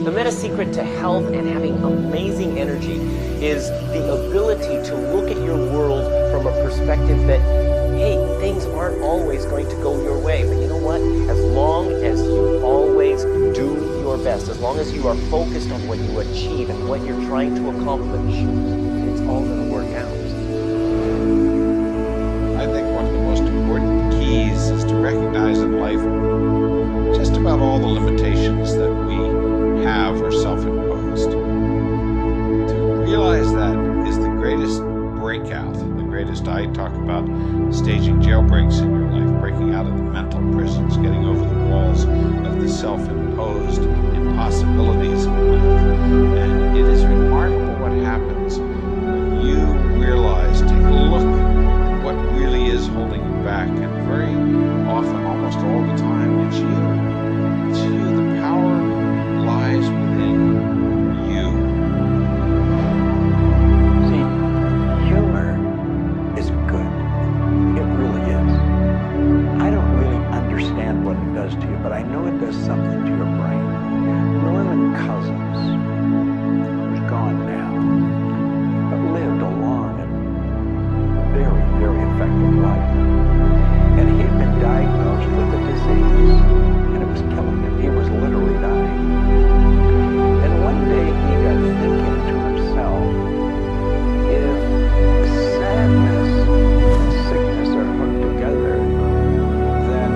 M: The meta secret to health and having amazing energy is the ability to look at your world from a perspective that, hey, things aren't always going to go your way. But you know what? As long as you always do your best, as long as you are focused on what you achieve and what you're trying to accomplish, it's all going to work out.
O: I think one of the most important keys is to recognize in life just about all the limitations that we have are self-imposed. To realize that is the greatest breakout, the greatest. I talk about staging jailbreaks in your life, breaking out of the mental prisons, getting over the walls of the self-imposed impossibilities in life. And it is remarkable what happens when you realize, take a look at what really is holding you back. And very often, almost all the time, it's you. It's you. The power lies within you.
D: See, humor is good. It really is. I don't really understand what it does to you, but I know it does something to your brain. Norman Cousins, who's gone now, but lived a long and very, very effective life. And he had been diagnosed with a disease, and it was killing him. He was literally dying. And one day he got thinking to himself, if sadness and sickness are hooked together, then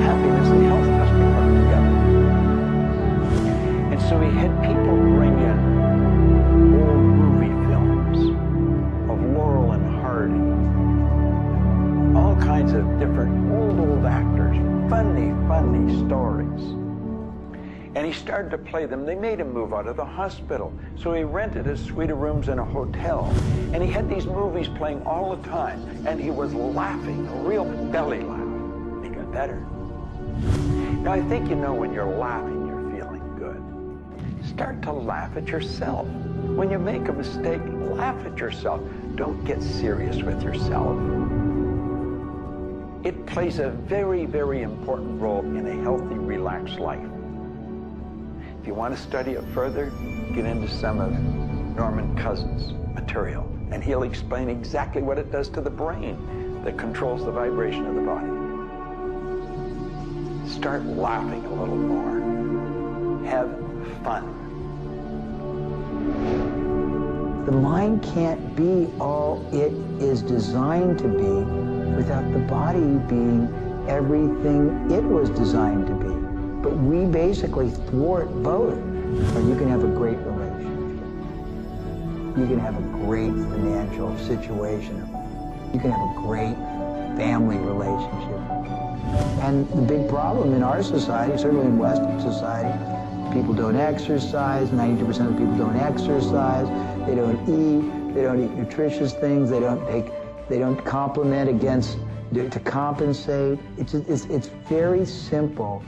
D: happiness and health must be hooked together. And so he had people bring in old movie films of Laurel and Hardy, all kinds of different old actors, funny stories. And he started to play them. They made him move out of the hospital. So he rented a suite of rooms in a hotel. And he had these movies playing all the time. And he was laughing, a real belly laugh. He got better. Now, I think you know when you're laughing, you're feeling good. Start to laugh at yourself. When you make a mistake, laugh at yourself. Don't get serious with yourself. It plays a very, very important role in a healthy, relaxed life. If you want to study it further, get into some of Norman Cousins' material, and he'll explain exactly what it does to the brain that controls the vibration of the body. Start laughing a little more. Have fun.
J: The mind can't be all it is designed to be without the body being everything it was designed to be. But we basically thwart both. Or you can have a great relationship. You can have a great financial situation. You can have a great family relationship. And the big problem in our society, certainly in Western society, people don't exercise, 92% of people don't exercise, they don't eat nutritious things, they don't complement to compensate. It's very simple.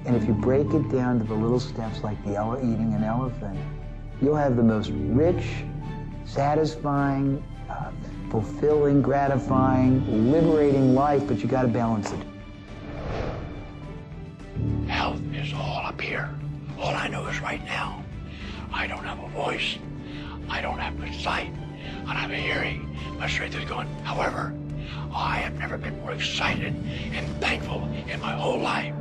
J: And if you break it down to the little steps like eating an elephant, you'll have the most rich, satisfying, fulfilling, gratifying, liberating life, but you got to balance it.
P: Health is all up here. All I know is right now. I don't have a voice. I don't have good sight. I don't have a hearing. My strength is gone. However, I have never been more excited and thankful in my whole life.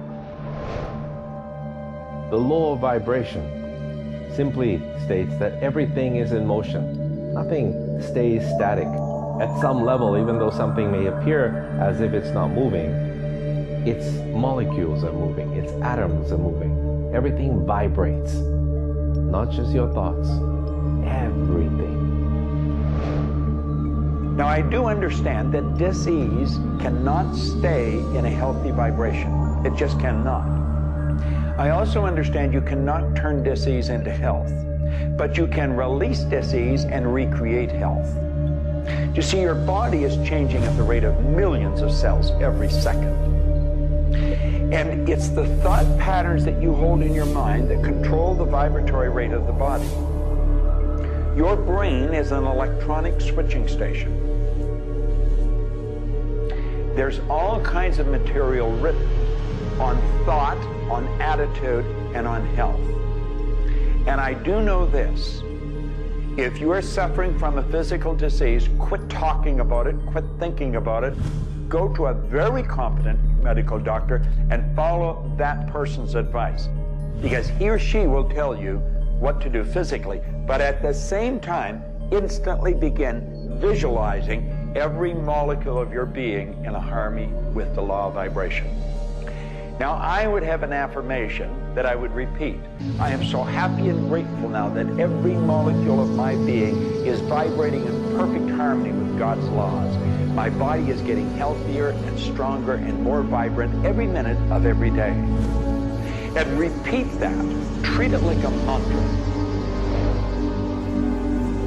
N: The law of vibration simply states that everything is in motion. Nothing stays static. At some level, even though something may appear as if it's not moving, its molecules are moving, its atoms are moving. Everything vibrates, not just your thoughts, everything.
D: Now, I do understand that dis-ease cannot stay in a healthy vibration. It just cannot. I also understand you cannot turn dis-ease into health, but you can release dis-ease and recreate health. You see, your body is changing at the rate of millions of cells every second. And it's the thought patterns that you hold in your mind that control the vibratory rate of the body. Your brain is an electronic switching station. There's all kinds of material written on thought, on attitude, and on health. And I do know this. If you are suffering from a physical disease, quit talking about it, quit thinking about it, go to a very competent medical doctor and follow that person's advice, because he or she will tell you what to do physically, but at the same time, instantly begin visualizing every molecule of your being in a harmony with the law of vibration. Now, I would have an affirmation that I would repeat. I am so happy and grateful now that every molecule of my being is vibrating in perfect harmony with God's laws. My body is getting healthier and stronger and more vibrant every minute of every day. And repeat that. Treat it like a mantra.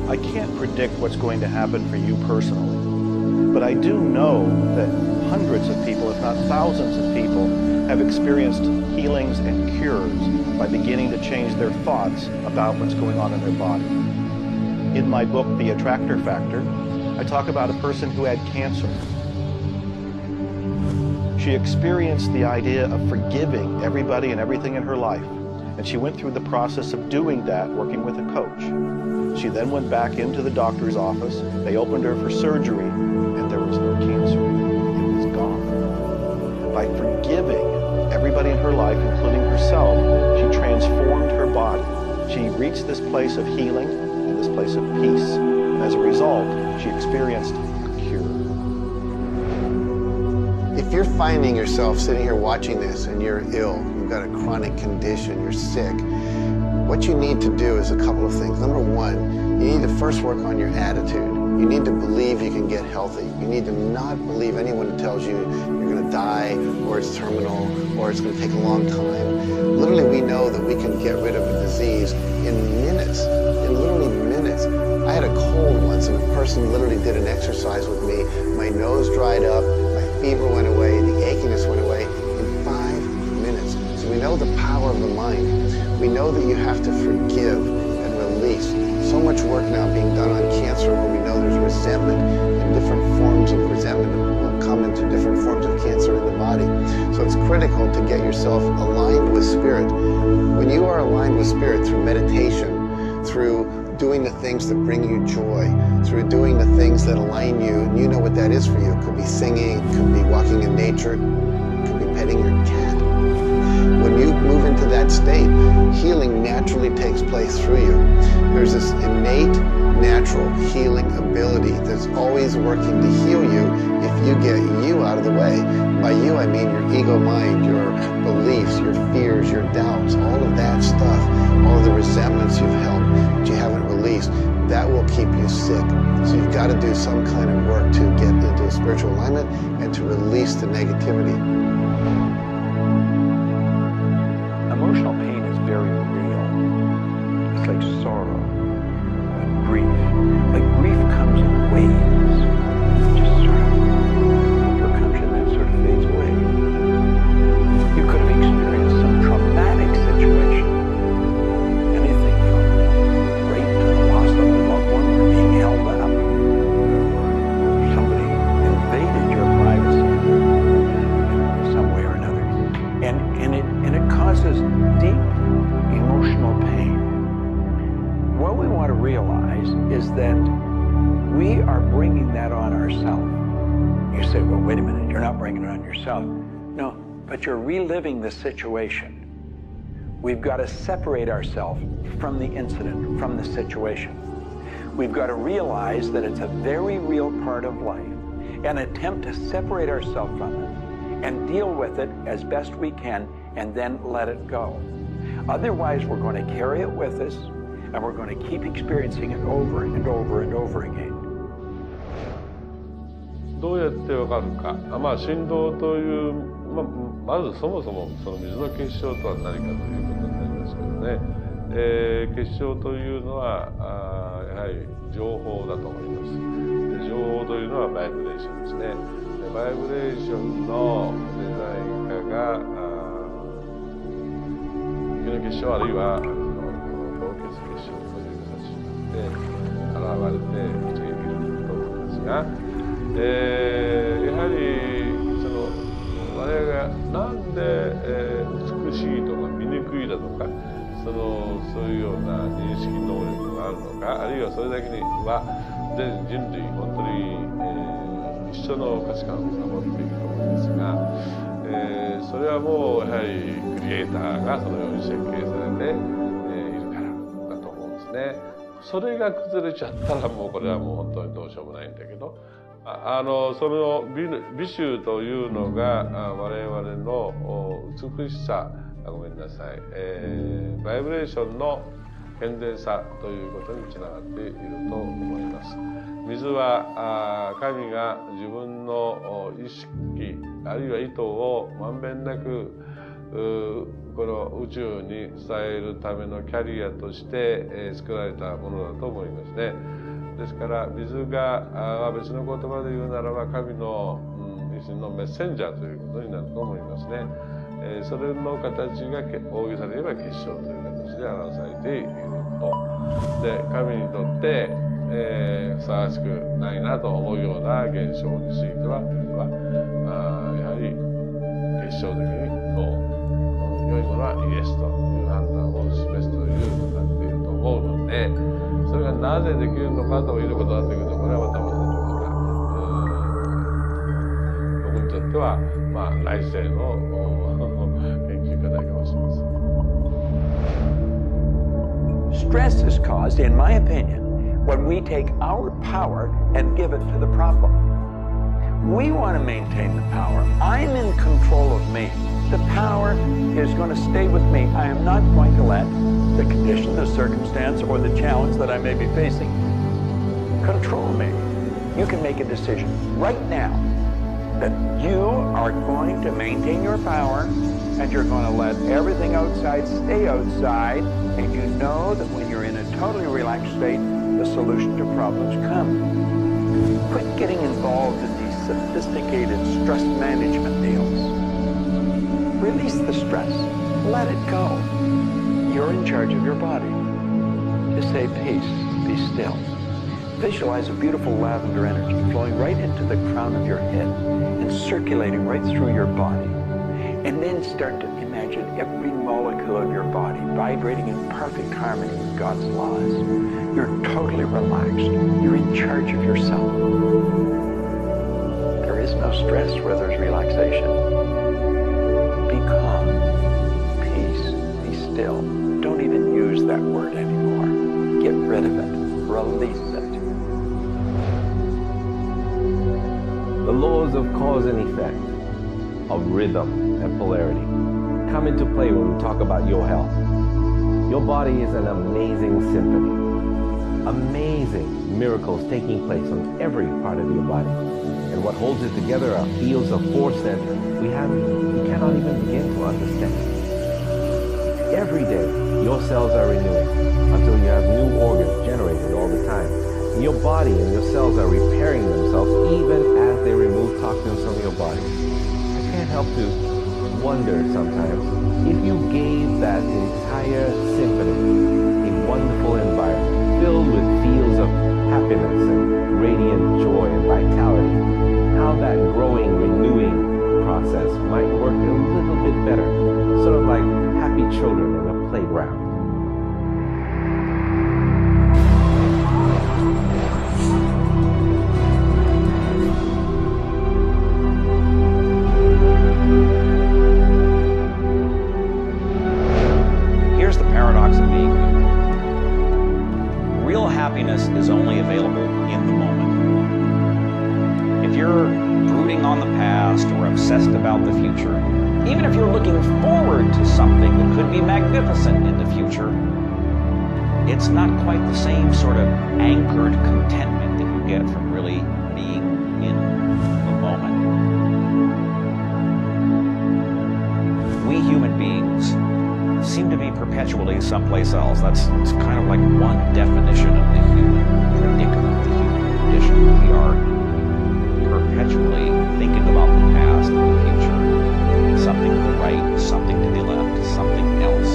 E: I can't predict what's going to happen for you personally, but I do know that hundreds of people, if not thousands of people, have experienced healings and cures by beginning to change their thoughts about what's going on in their body. In my book, The Attractor Factor, I talk about a person who had cancer. She experienced the idea of forgiving everybody and everything in her life, and she went through the process of doing that working with a coach. She then went back into the doctor's office, they opened her for surgery, and there was no cancer. It was gone. By forgiving everybody in her life, including herself, she transformed her body. She reached this place of healing and this place of peace. And as a result, she experienced a cure.
G: If you're finding yourself sitting here watching this and you're ill, you've got a chronic condition, you're sick, what you need to do is a couple of things. Number one, you need to first work on your attitude. You need to believe you can get healthy. You need to not believe anyone who tells you you're going to die, or it's terminal, or it's going to take a long time. Literally, we know that we can get rid of a disease in minutes, in literally minutes. I had a cold once, and a person literally did an exercise with me. My nose dried up, my fever went away, the achiness went away in 5 minutes. So we know the power of the mind. We know that you have to forgive and release. So much work now being done on cancer, where we know there's resentment, and different forms of resentment will come into different forms of cancer in the body. So it's critical to get yourself aligned with spirit. When you are aligned with spirit through meditation, through doing the things that bring you joy, through doing the things that align you, and you know what that is for you. It could be singing, it could be walking in nature, it could be petting your cat. When you move into that state, healing naturally takes place through you. There's this innate, natural healing ability that's always working to heal you if you get you out of the way. By you, I mean your ego mind, your beliefs, your fears, your doubts, all of that stuff, all of the resentments you've held that you haven't released, that will keep you sick. So you've got to do some kind of work to get into a spiritual alignment and to release the negativity. Emotional pain is very real. It's like sorrow, grief. Like grief comes in waves. It just sort of overcomes you and then sort of fades away. You could have experienced some traumatic situation. Anything from rape to the loss of a loved one or being held up. Somebody invaded your privacy in some way or another. And it causes deep emotional pain. What we want to realize is that we are bringing that on ourselves. You say, well, wait a minute, you're not bringing it on yourself. No, but you're reliving the situation. We've got to separate ourselves from the incident, from the situation. We've got to realize that it's a very real part of life and attempt to separate ourselves from it and deal with it as best we can and then let it go. Otherwise, we're going to carry it with us and we're going to keep experiencing it over and over and over again.
Q: どうやってわかるか。まあ振動という、まずそもそもその水の結晶とは何かということになりますけどね。結晶というのはやはり情報だと思います。で情報というのはバイブレーションですね。でバイブレーションのデザイン家が雪の結晶あるいは氷結結晶という形になって現れて出現すると思いますが、やはりその我々がなんで、美しいとか醜いだとかそういうような認識能力があるのか、あるいはそれだけには全人類本当に、一緒の価値観を保っていると思うんですが、それはもうやはりクリエイターがそのように設計されて、いるからだと思うんですね。それが崩れちゃったらもうこれはもう本当にどうしようもないんだけど、その美醜というのが我々の美しさ、ごめんなさい、バイブレーションの健全さということにつながっていると思います。水は神が自分の意識あるいは意図をまんべんなくこの宇宙に伝えるためのキャリアとして作られたものだと思いますね。ですから水が別の言葉で言うならば神の自身のメッセンジャーということになると思いますね。それの形が大げさに言えば結晶という形で表されていると。で神にとってふさわしくないなと思うような現象についてはやはり結晶的に良いものはイエスという判断を示すということになっていると思うので、それがなぜできるのかということなんだけど、これはまた僕にとっては来世の研究課題かもしれません。
D: Stress is caused, in my opinion, when we take our power and give it to the problem. We want to maintain the power. I'm in control of me. The power is going to stay with me. I am not going to let the condition, the circumstance, or the challenge that I may be facing control me. You can make a decision right now that you are going to maintain your power and you're going to let everything outside stay outside, and you know that when you're in a totally relaxed state, the solution to problems come. Quit getting involved in these sophisticated stress management deals. Release the stress. Let it go. You're in charge of your body. Just say peace, be still. Visualize a beautiful lavender energy flowing right into the crown of your head and circulating right through your body. And then start to imagine every molecule of your body vibrating in perfect harmony with God's laws. You're totally relaxed. You're in charge of yourself. There is no stress where there's relaxation. Be calm, peace, be still. Don't even use that word anymore. Get rid of it. Release it.
N: The laws of cause and effect, of rhythm and polarity, come into play when we talk about your health. Your body is an amazing symphony. Amazing miracles taking place on every part of your body. And what holds it together are fields of force that we cannot even begin to understand. Every day, your cells are renewing until you have new organs generated all the time. And your body and your cells are repairing themselves even as they remove toxins from your body. I can't help to wonder sometimes if you gave that entire symphony a wonderful environment filled with fields of happiness and radiant joy and vitality, how that growing, renewing process might work a little bit better, sort of like happy children in a playground.
I: Here's the paradox of being human. Real happiness is only available in the moment. If you're brooding on the past or obsessed about the future, even if you're looking forward to something that could be magnificent in the future, it's not quite the same sort of anchored contentment that you get from really being in perpetually someplace else. It's kind of like one definition of the human predicament, the human condition. We are perpetually thinking about the past and the future, something to the right, something to the left, something else.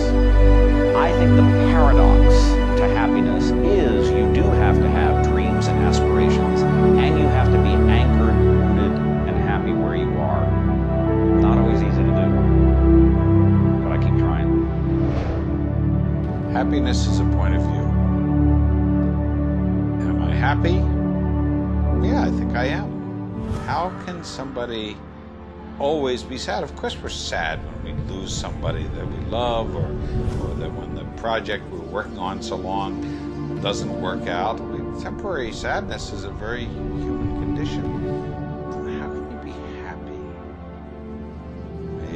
I: I think the paradox to happiness is you do have to have dreams and aspirations, and you have to be anchored, rooted, and happy where you are. Not always easy to do, but I keep trying.
O: Happiness is a point of view. Am I happy? Yeah, I think I am. How can somebody always be sad? Of course we're sad when we lose somebody that we love, or that when the project we're working on so long doesn't work out. Temporary sadness is a very human condition. How can you be happy?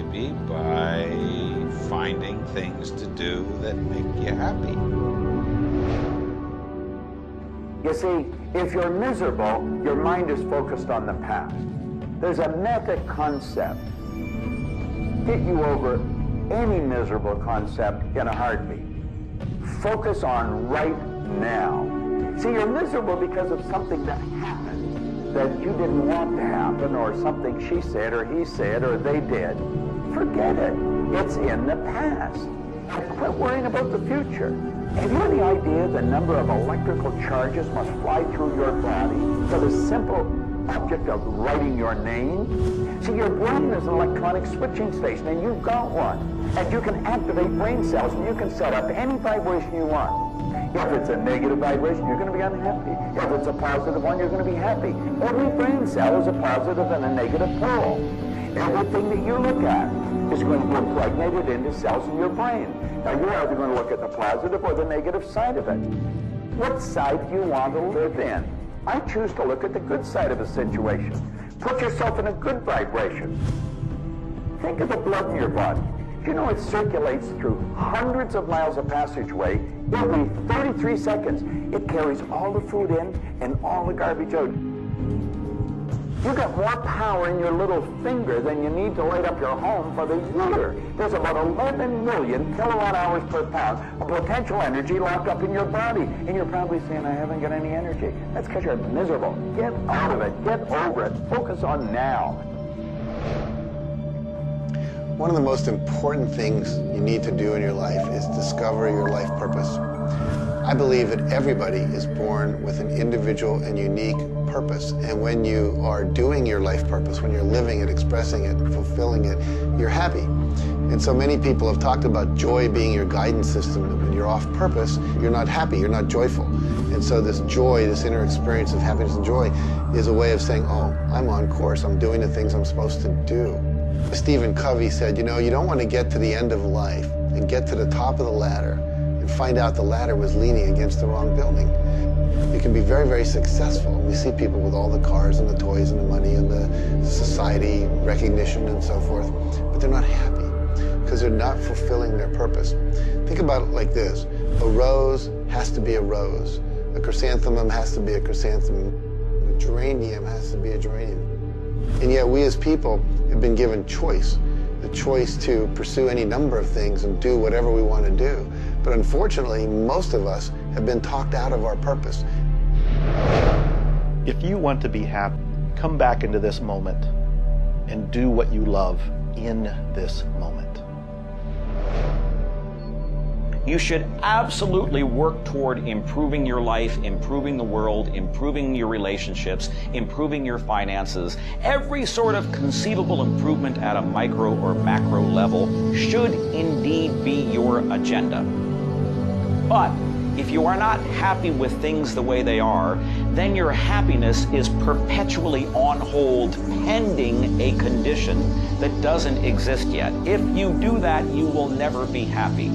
O: Maybe by finding things to do that make you happy.
D: You see, if you're miserable, your mind is focused on the past. There's a meta concept. Get you over any miserable concept in a heartbeat. Focus on right now. See, you're miserable because of something that happened that you didn't want to happen, or something she said, or he said, or they did. Forget it. It's in the past. Quit worrying about the future. Have you any idea the number of electrical charges must fly through your body for the simple object of writing your name? See, your brain is an electronic switching station, and you've got one. And you can activate brain cells, and you can set up any vibration you want. If it's a negative vibration, you're going to be unhappy. If it's a positive one, you're going to be happy. Every brain cell is a positive and a negative pole. Everything that you look at is going to be impregnated into cells in your brain. Now, you're either going to look at the positive or the negative side of it. What side do you want to live in? I choose to look at the good side of a situation. Put yourself in a good vibration. Think of the blood in your body. Do you know it circulates through hundreds of miles of passageway every 33 seconds? It carries all the food in and all the garbage out. You got more power in your little finger than you need to light up your home for the year. There's about 11 million kilowatt hours per pound of potential energy locked up in your body. And you're probably saying, I haven't got any energy. That's because you're miserable. Get out of it. Get over it. Focus on now.
G: One of the most important things you need to do in your life is discover your life purpose. I believe that everybody is born with an individual and unique purpose. And when you are doing your life purpose, when you're living it, expressing it, fulfilling it, you're happy. And so many people have talked about joy being your guidance system. When you're off purpose, you're not happy, you're not joyful. And so this joy, this inner experience of happiness and joy is a way of saying, oh, I'm on course, I'm doing the things I'm supposed to do. Stephen Covey said, you know, you don't want to get to the end of life and get to the top of the ladder and find out the ladder was leaning against the wrong building. You can be very, very successful. We see people with all the cars and the toys and the money and the society recognition and so forth, but they're not happy because they're not fulfilling their purpose. Think about it like this. A rose has to be a rose. A chrysanthemum has to be a chrysanthemum. A geranium has to be a geranium. And yet we as people have been given choice, the choice to pursue any number of things and do whatever we want to do. But unfortunately, most of us have been talked out of our purpose.
E: If you want to be happy, come back into this moment and do what you love in this moment.
I: You should absolutely work toward improving your life, improving the world, improving your relationships, improving your finances. Every sort of conceivable improvement at a micro or macro level should indeed be your agenda. But if you are not happy with things the way they are, then your happiness is perpetually on hold pending a condition that doesn't exist yet. If you do that, you will never be happy.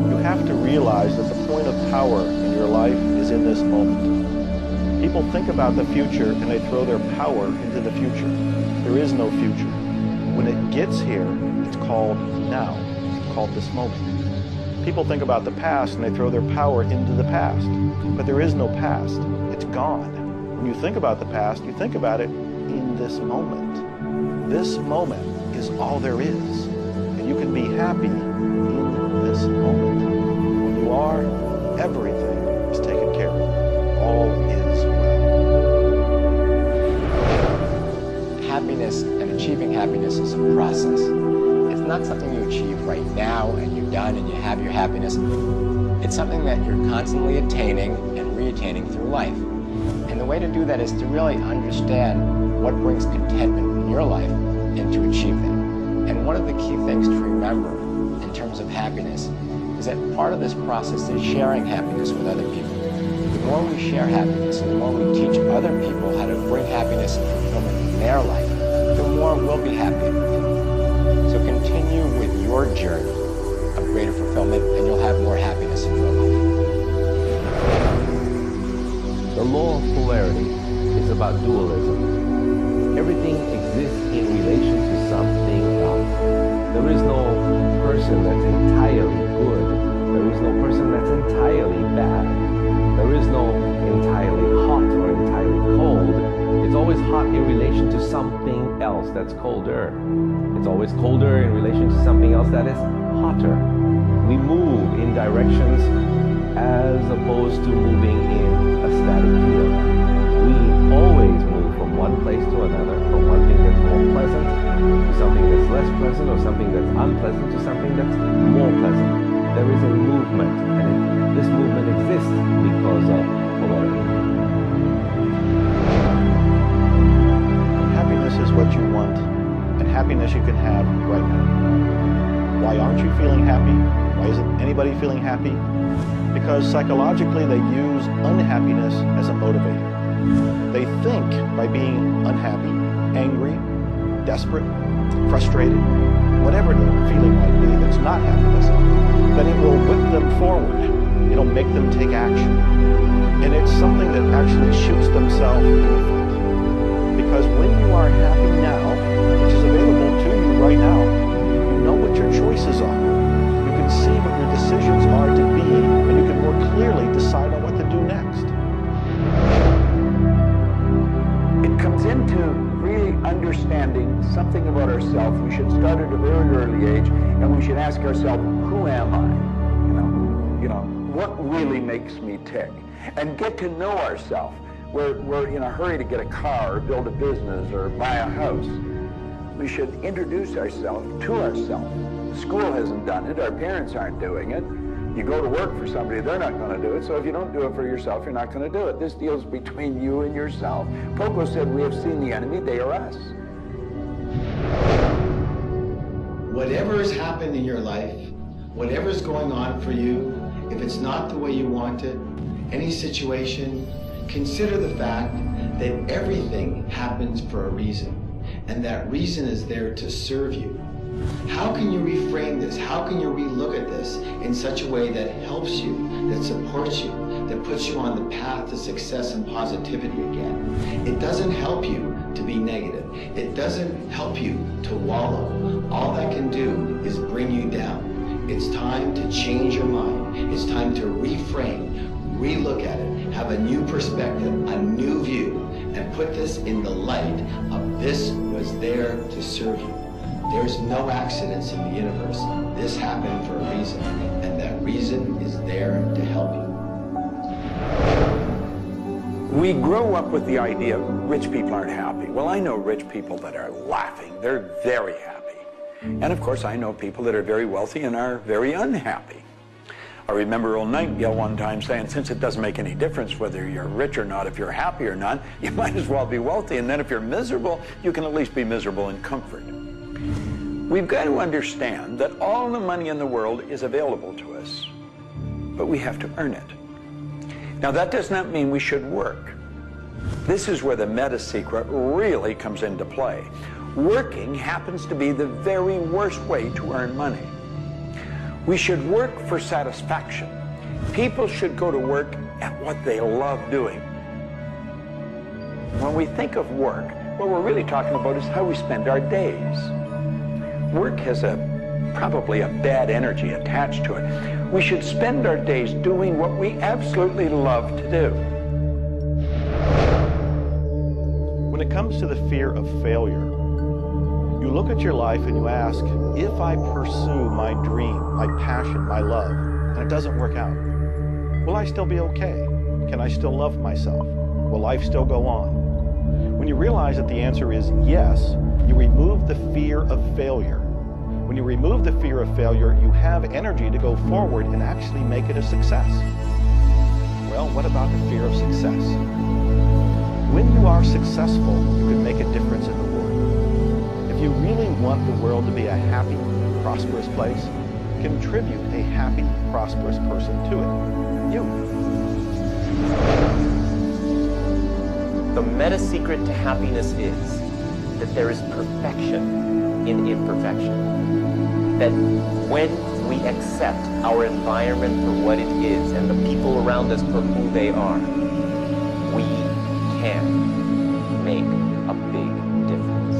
E: You have to realize that the point of power in your life is in this moment. People think about the future and they throw their power into the future. There is no future. When it gets here, it's called now. It's called this moment. People think about the past and they throw their power into the past. But there is no past. It's gone. When you think about the past, you think about it in this moment. This moment is all there is. And you can be happy in this moment. When you are, everything is taken care of. All is well.
L: Happiness and achieving happiness is a process. It's not something you achieve right now and you're done and you have your happiness. It's something that you're constantly attaining and re-attaining through life. And the way to do that is to really understand what brings contentment in your life and to achieve that. And one of the key things to remember in terms of happiness is that part of this process is sharing happiness with other people. The more we share happiness and the more we teach other people how to bring happiness and fulfillment in their life, the more we'll be happy and fulfilled. So continue with your journey of greater fulfillment and you'll have more happiness in your life.
N: The law of polarity is about dualism. Everything exists in relation to something else. There is no person that's entirely good. There is no person that's entirely bad. There is no entirely hot or entirely cold. It's always hot in relation to something else that's colder. It's always colder in relation to something else that is hotter. We move in directions as opposed to moving in a static field. We always move from one place to another, from one thing that's more pleasant to something that's less pleasant, or something that's unpleasant to something that's more pleasant. There is a movement, and this movement exists because of polarity.
E: Happiness is what you want, and happiness you can have right now. Why aren't you feeling happy? Why isn't anybody feeling happy? Because psychologically they use unhappiness as a motivator. They think by being unhappy, angry, desperate, frustrated, whatever the feeling might be that's not happiness, that it will whip them forward. It'll make them take action. And it's something that actually shoots themselves in the foot. Because when you are happy now, which is available to you right now, you know what your choices are. You can see what your decisions are to be, and you can more clearly decide on what to do next.
D: It comes into really understanding something about ourselves. We should start at a very early age, and we should ask ourselves, who am I? What really makes me tick? And get to know ourselves. We're in a hurry to get a car or build a business or buy a house. We should introduce ourselves to ourselves. School hasn't done it. Our parents aren't doing it. You go to work for somebody, they're not going to do it. So if you don't do it for yourself, you're not going to do it. This deals between you and yourself. Poco said, we have seen the enemy, they are us.
H: Whatever has happened in your life, whatever's going on for you, if it's not the way you want it, any situation, consider the fact that everything happens for a reason, and that reason is there to serve you. How can you reframe this? How can you relook at this in such a way that helps you, that supports you, that puts you on the path to success and positivity again? It doesn't help you to be negative. It doesn't help you to wallow. All that can do is bring you down. It's time to change your mind. It's time to reframe, relook at it, have a new perspective, a new view, and put this in the light of this was there to serve you. There's no accidents in the universe. This happened for a reason, and that reason is there to help you.
D: We grow up with the idea rich people aren't happy. Well, I know rich people that are laughing. They're very happy. And of course, I know people that are very wealthy and are very unhappy. I remember Earl Nightingale one time saying, since it doesn't make any difference whether you're rich or not, if you're happy or not, you might as well be wealthy. And then if you're miserable, you can at least be miserable in comfort. We've got to understand that all the money in the world is available to us, but we have to earn it. Now, that does not mean we should work. This is where the meta secret really comes into play. Working happens to be the very worst way to earn money. We should work for satisfaction. People should go to work at what they love doing. When we think of work, what we're really talking about is how we spend our days. Work has probably a bad energy attached to it. We should spend our days doing what we absolutely love to do.
E: When it comes to the fear of failure, You look at your life and you ask, if I pursue my dream, my passion, my love, and it doesn't work out, will I still be okay? Can I still love myself? Will life still go on? When you realize that the answer is yes, you remove the fear of failure. When you remove the fear of failure, you have energy to go forward and actually make it a success. Well, what about the fear of success? When you are successful, you can make a difference in the world. If you really want the world to be a happy, prosperous place, contribute a happy, prosperous person to it. You.
M: The meta secret to happiness is that there is perfection in imperfection. That when we accept our environment for what it is and the people around us for who they are, we can make a big difference.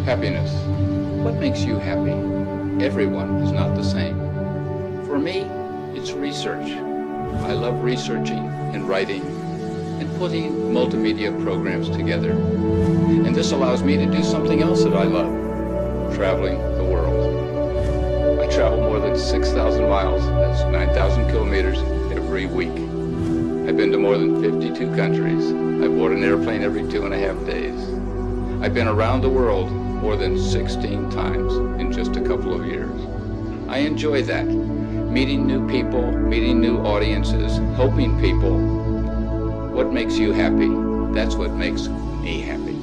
R: Happiness. What makes you happy? Everyone is not the same. For me, it's research. I love researching and writing and putting multimedia programs together. And this allows me to do something else that I love, traveling the world. I travel more than 6,000 miles, that's 9,000 kilometers, every week. I've been to more than 52 countries. I board an airplane every 2.5 days. I've been around the world more than 16 times in just a couple of years. I enjoy that, meeting new people, meeting new audiences, helping people. What makes you happy? That's what makes me happy.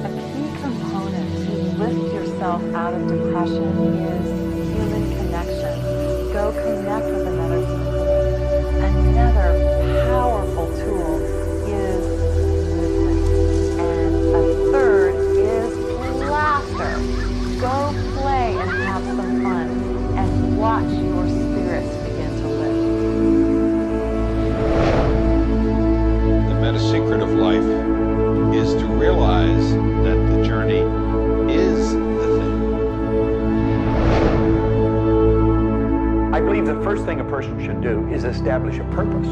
F: A key component to lift yourself out of depression is human connection. Go connect with another human being. Another powerful tool is movement. And a third is laughter. Go play and have some fun and watch your spirits begin to lift.
O: The meta secret of life is to realize that the journey is the thing.
D: I believe the first thing a person should do is establish a purpose.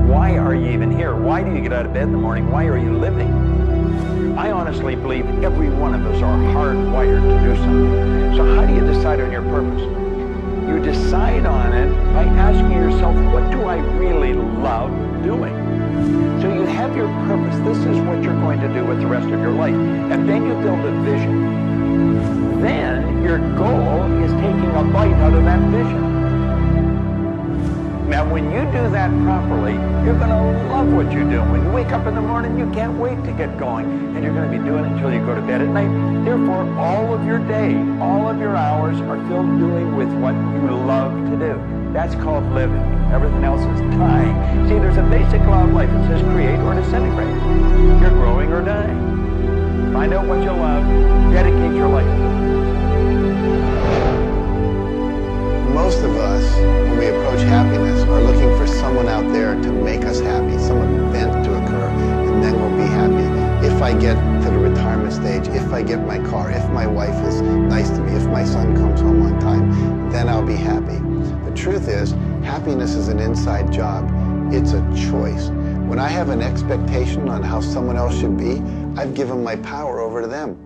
D: Why are you even here? Why do you get out of bed in the morning? Why are you living? I honestly believe every one of us are hardwired to do something. So how do you decide on your purpose? You decide on it by asking yourself, what do I really love doing? So you have your purpose. This is what you're going to do with the rest of your life. And then you build a vision. Then your goal is taking a bite out of that vision. Now, when you do that properly, you're going to love what you do. When you wake up in the morning, you can't wait to get going, and you're going to be doing it until you go to bed at night. Therefore, all of your day, all of your hours are filled doing with what you love to do. That's called living. Everything else is dying. See, there's a basic law of life. It says create or disintegrate. You're growing or dying. Find out what you love. Dedicate your life to it.
G: Most of us, when we approach happiness, are looking for someone out there to make us happy, some event to occur, and then we'll be happy. If I get to the retirement stage, if I get my car, if my wife is nice to me, if my son comes home on time, then I'll be happy. The truth is, happiness is an inside job. It's a choice. When I have an expectation on how someone else should be, I've given my power over to them.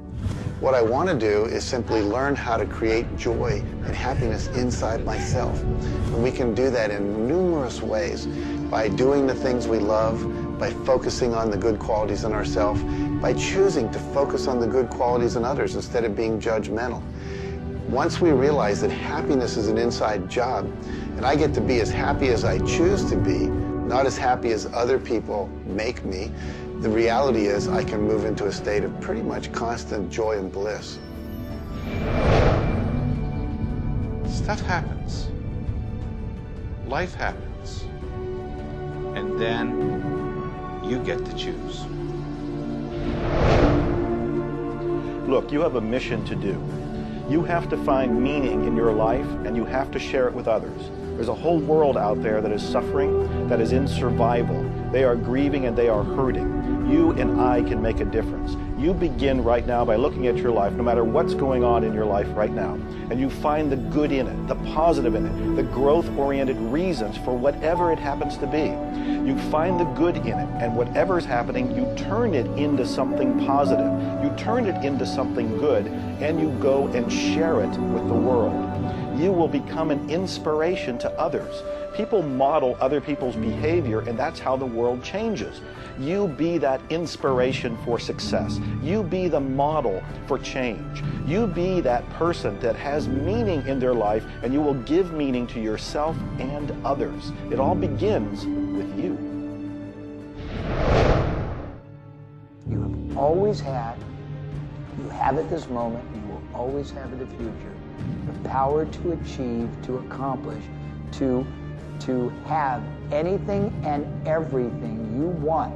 G: What I want to do is simply learn how to create joy and happiness inside myself. And we can do that in numerous ways, by doing the things we love, by focusing on the good qualities in ourselves, by choosing to focus on the good qualities in others instead of being judgmental. Once we realize that happiness is an inside job, and I get to be as happy as I choose to be, not as happy as other people make me, the reality is I can move into a state of pretty much constant joy and bliss.
O: Stuff happens. Life happens. And then you get to choose.
E: Look, you have a mission to do. You have to find meaning in your life, and you have to share it with others. There's a whole world out there that is suffering, that is in survival. They are grieving and they are hurting. You and I can make a difference. You begin right now by looking at your life, no matter what's going on in your life right now, and you find the good in it, the positive in it, the growth-oriented reasons for whatever it happens to be. You find the good in it, and whatever is happening, you turn it into something positive. You turn it into something good, and you go and share it with the world. You will become an inspiration to others. People model other people's behavior, and that's how the world changes. You be that inspiration for success. You be the model for change. You be that person that has meaning in their life, and you will give meaning to yourself and others. It all begins with you.
J: You have always had, you have at this moment, you will always have in the future, the power to achieve, to accomplish, to have anything and everything you want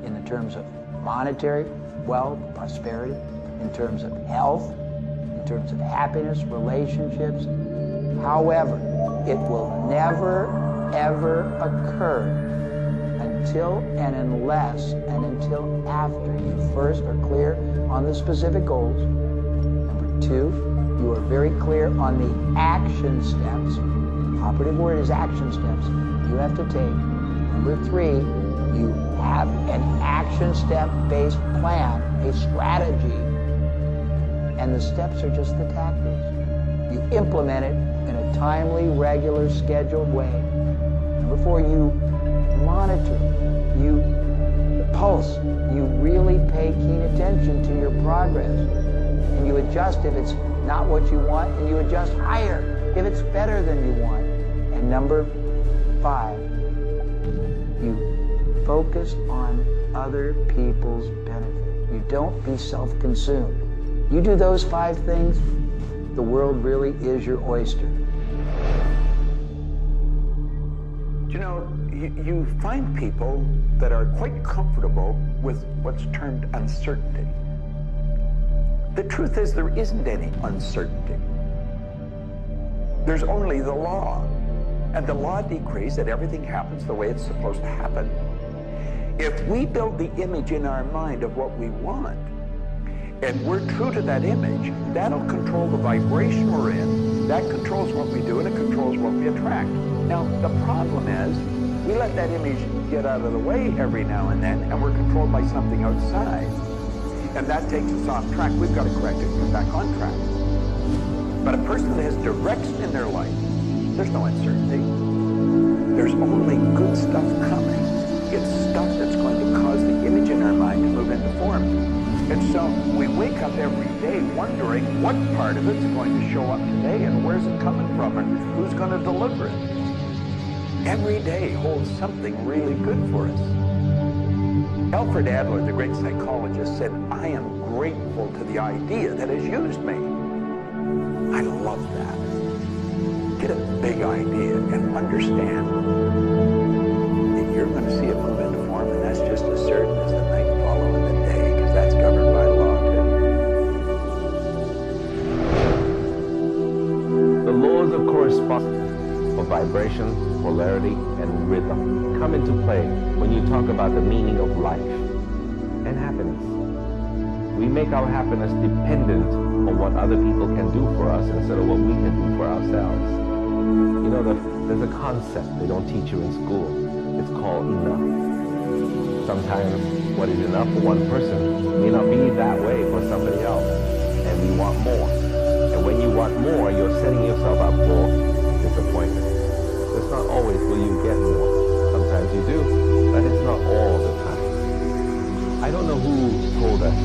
J: in the terms of monetary wealth, prosperity, in terms of health, in terms of happiness, relationships. However, it will never, ever occur until and unless and until after you first are clear on the specific goals. Number two, you are very clear on the action steps. Operative word is action steps you have to take. Number three, you have an action step-based plan, a strategy, and the steps are just the tactics. You implement it in a timely, regular, scheduled way. Number four, you monitor, you pulse, you really pay keen attention to your progress, and you adjust if it's not what you want, and you adjust higher if it's better than you want. And number five, you focus on other people's benefit. You don't be self-consumed. You do those five things, the world really is your oyster.
D: You know, you find people that are quite comfortable with what's termed uncertainty. The truth is there isn't any uncertainty. There's only the law. And the law decrees that everything happens the way it's supposed to happen. If we build the image in our mind of what we want, and we're true to that image, that'll control the vibration we're in, that controls what we do, and it controls what we attract. Now, the problem is, we let that image get out of the way every now and then, and we're controlled by something outside. And that takes us off track. We've got to correct it and get back on track. But a person that has direction in their life, there's no uncertainty. There's only good stuff coming. It's stuff that's going to cause the image in our mind to move into form. And so we wake up every day wondering what part of it's going to show up today and where's it coming from and who's going to deliver it. Every day holds something really good for us. Alfred Adler, the great psychologist, said, "I am grateful to the idea that has used me." I love that. Get a big idea and understand that you're going to see it move into form, and that's just as certain as the night following the day, because that's governed by law too.
N: The laws of correspondence of vibration, polarity, and rhythm come into play when you talk about the meaning of life and happiness. We make our happiness dependent on what other people can do for us instead of what we can do for ourselves. You know, there's a concept they don't teach you in school. It's called enough. Sometimes what is enough for one person may not be that way for somebody else. And we want more. And when you want more, you're setting yourself up for disappointment. It's not always will you get more. Sometimes you do, but it's not all the time. I don't know who told us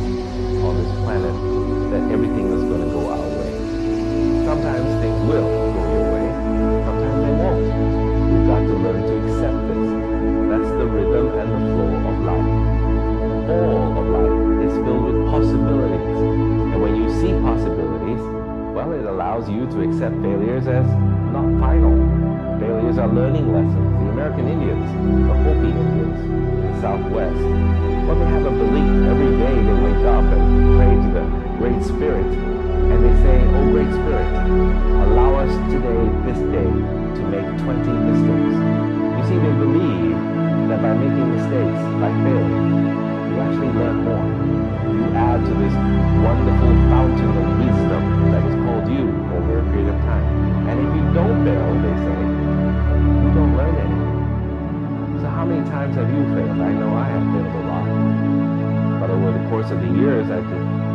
N: on this planet that everything is going to go our way. Sometimes things will go your way. Sometimes they won't. We've got to learn to accept this. That's the rhythm and the flow of life. All of life is filled with possibilities. And when you see possibilities, well, it allows you to accept failures as not final. Failures are learning lessons. The American Indians, the Hopi Indians in the Southwest, well, they have a belief. Every day they wake up and pray to the Great Spirit. And they say, "Oh, Great Spirit, allow us today, this day, to make 20 mistakes." You see, they believe that by making mistakes, by failing, you actually learn more. You add to this wonderful fountain of wisdom that is called you over a period of time. And if you don't fail, they say, you don't learn anything. So how many times have you failed? I know I have failed a lot. But over the course of the years, I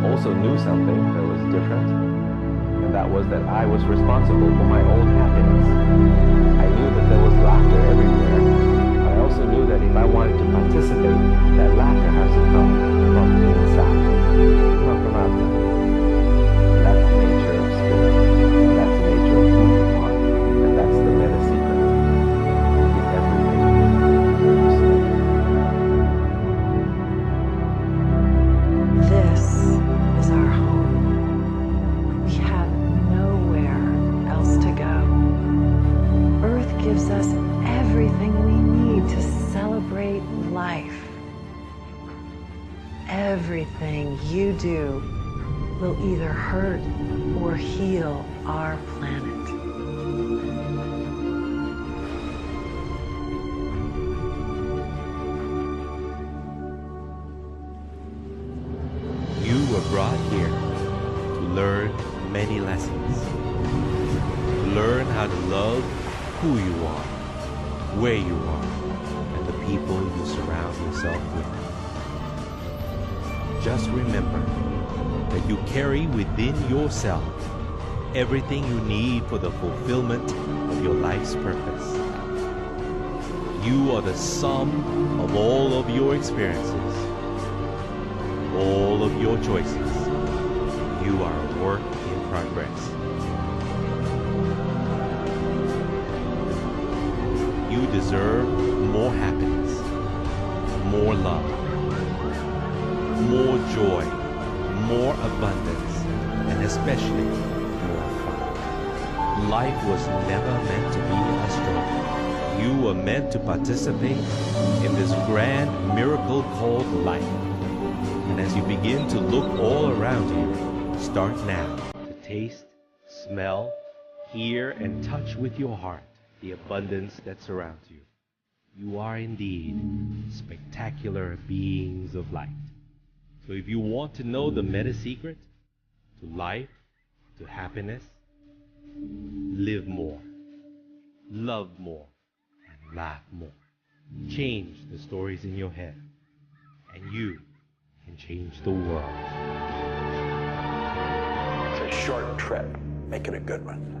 N: also knew something that was different. And that was that I was responsible for my own happiness. I knew that there was laughter everywhere. But I also knew that if I wanted to participate, that laughter has to come from inside, not from outside. That's the nature of spirit. That's the nature of who you are. And that's the meta secret. In everything that you see.
F: This is our home. We have nowhere else to go. Earth gives us everything we need to celebrate life. Everything you do will either hurt or heal our planet.
A: You were brought here to learn many lessons. To learn how to love who you are, where you are, and the people you surround yourself with. Just remember that you carry within yourself everything you need for the fulfillment of your life's purpose. You are the sum of all of your experiences, all of your choices. You are a work in progress. You deserve more happiness, more love, more joy, more abundance, and especially more fun. Life was never meant to be a struggle. You were meant to participate in this grand miracle called life. And as you begin to look all around you, start now to taste, smell, hear, and touch with your heart the abundance that surrounds you. You are indeed spectacular beings of light. So if you want to know the meta secret to life, to happiness, live more, love more, and laugh more. Change the stories in your head, and you can change the world.
D: It's a short trip. Make it a good one.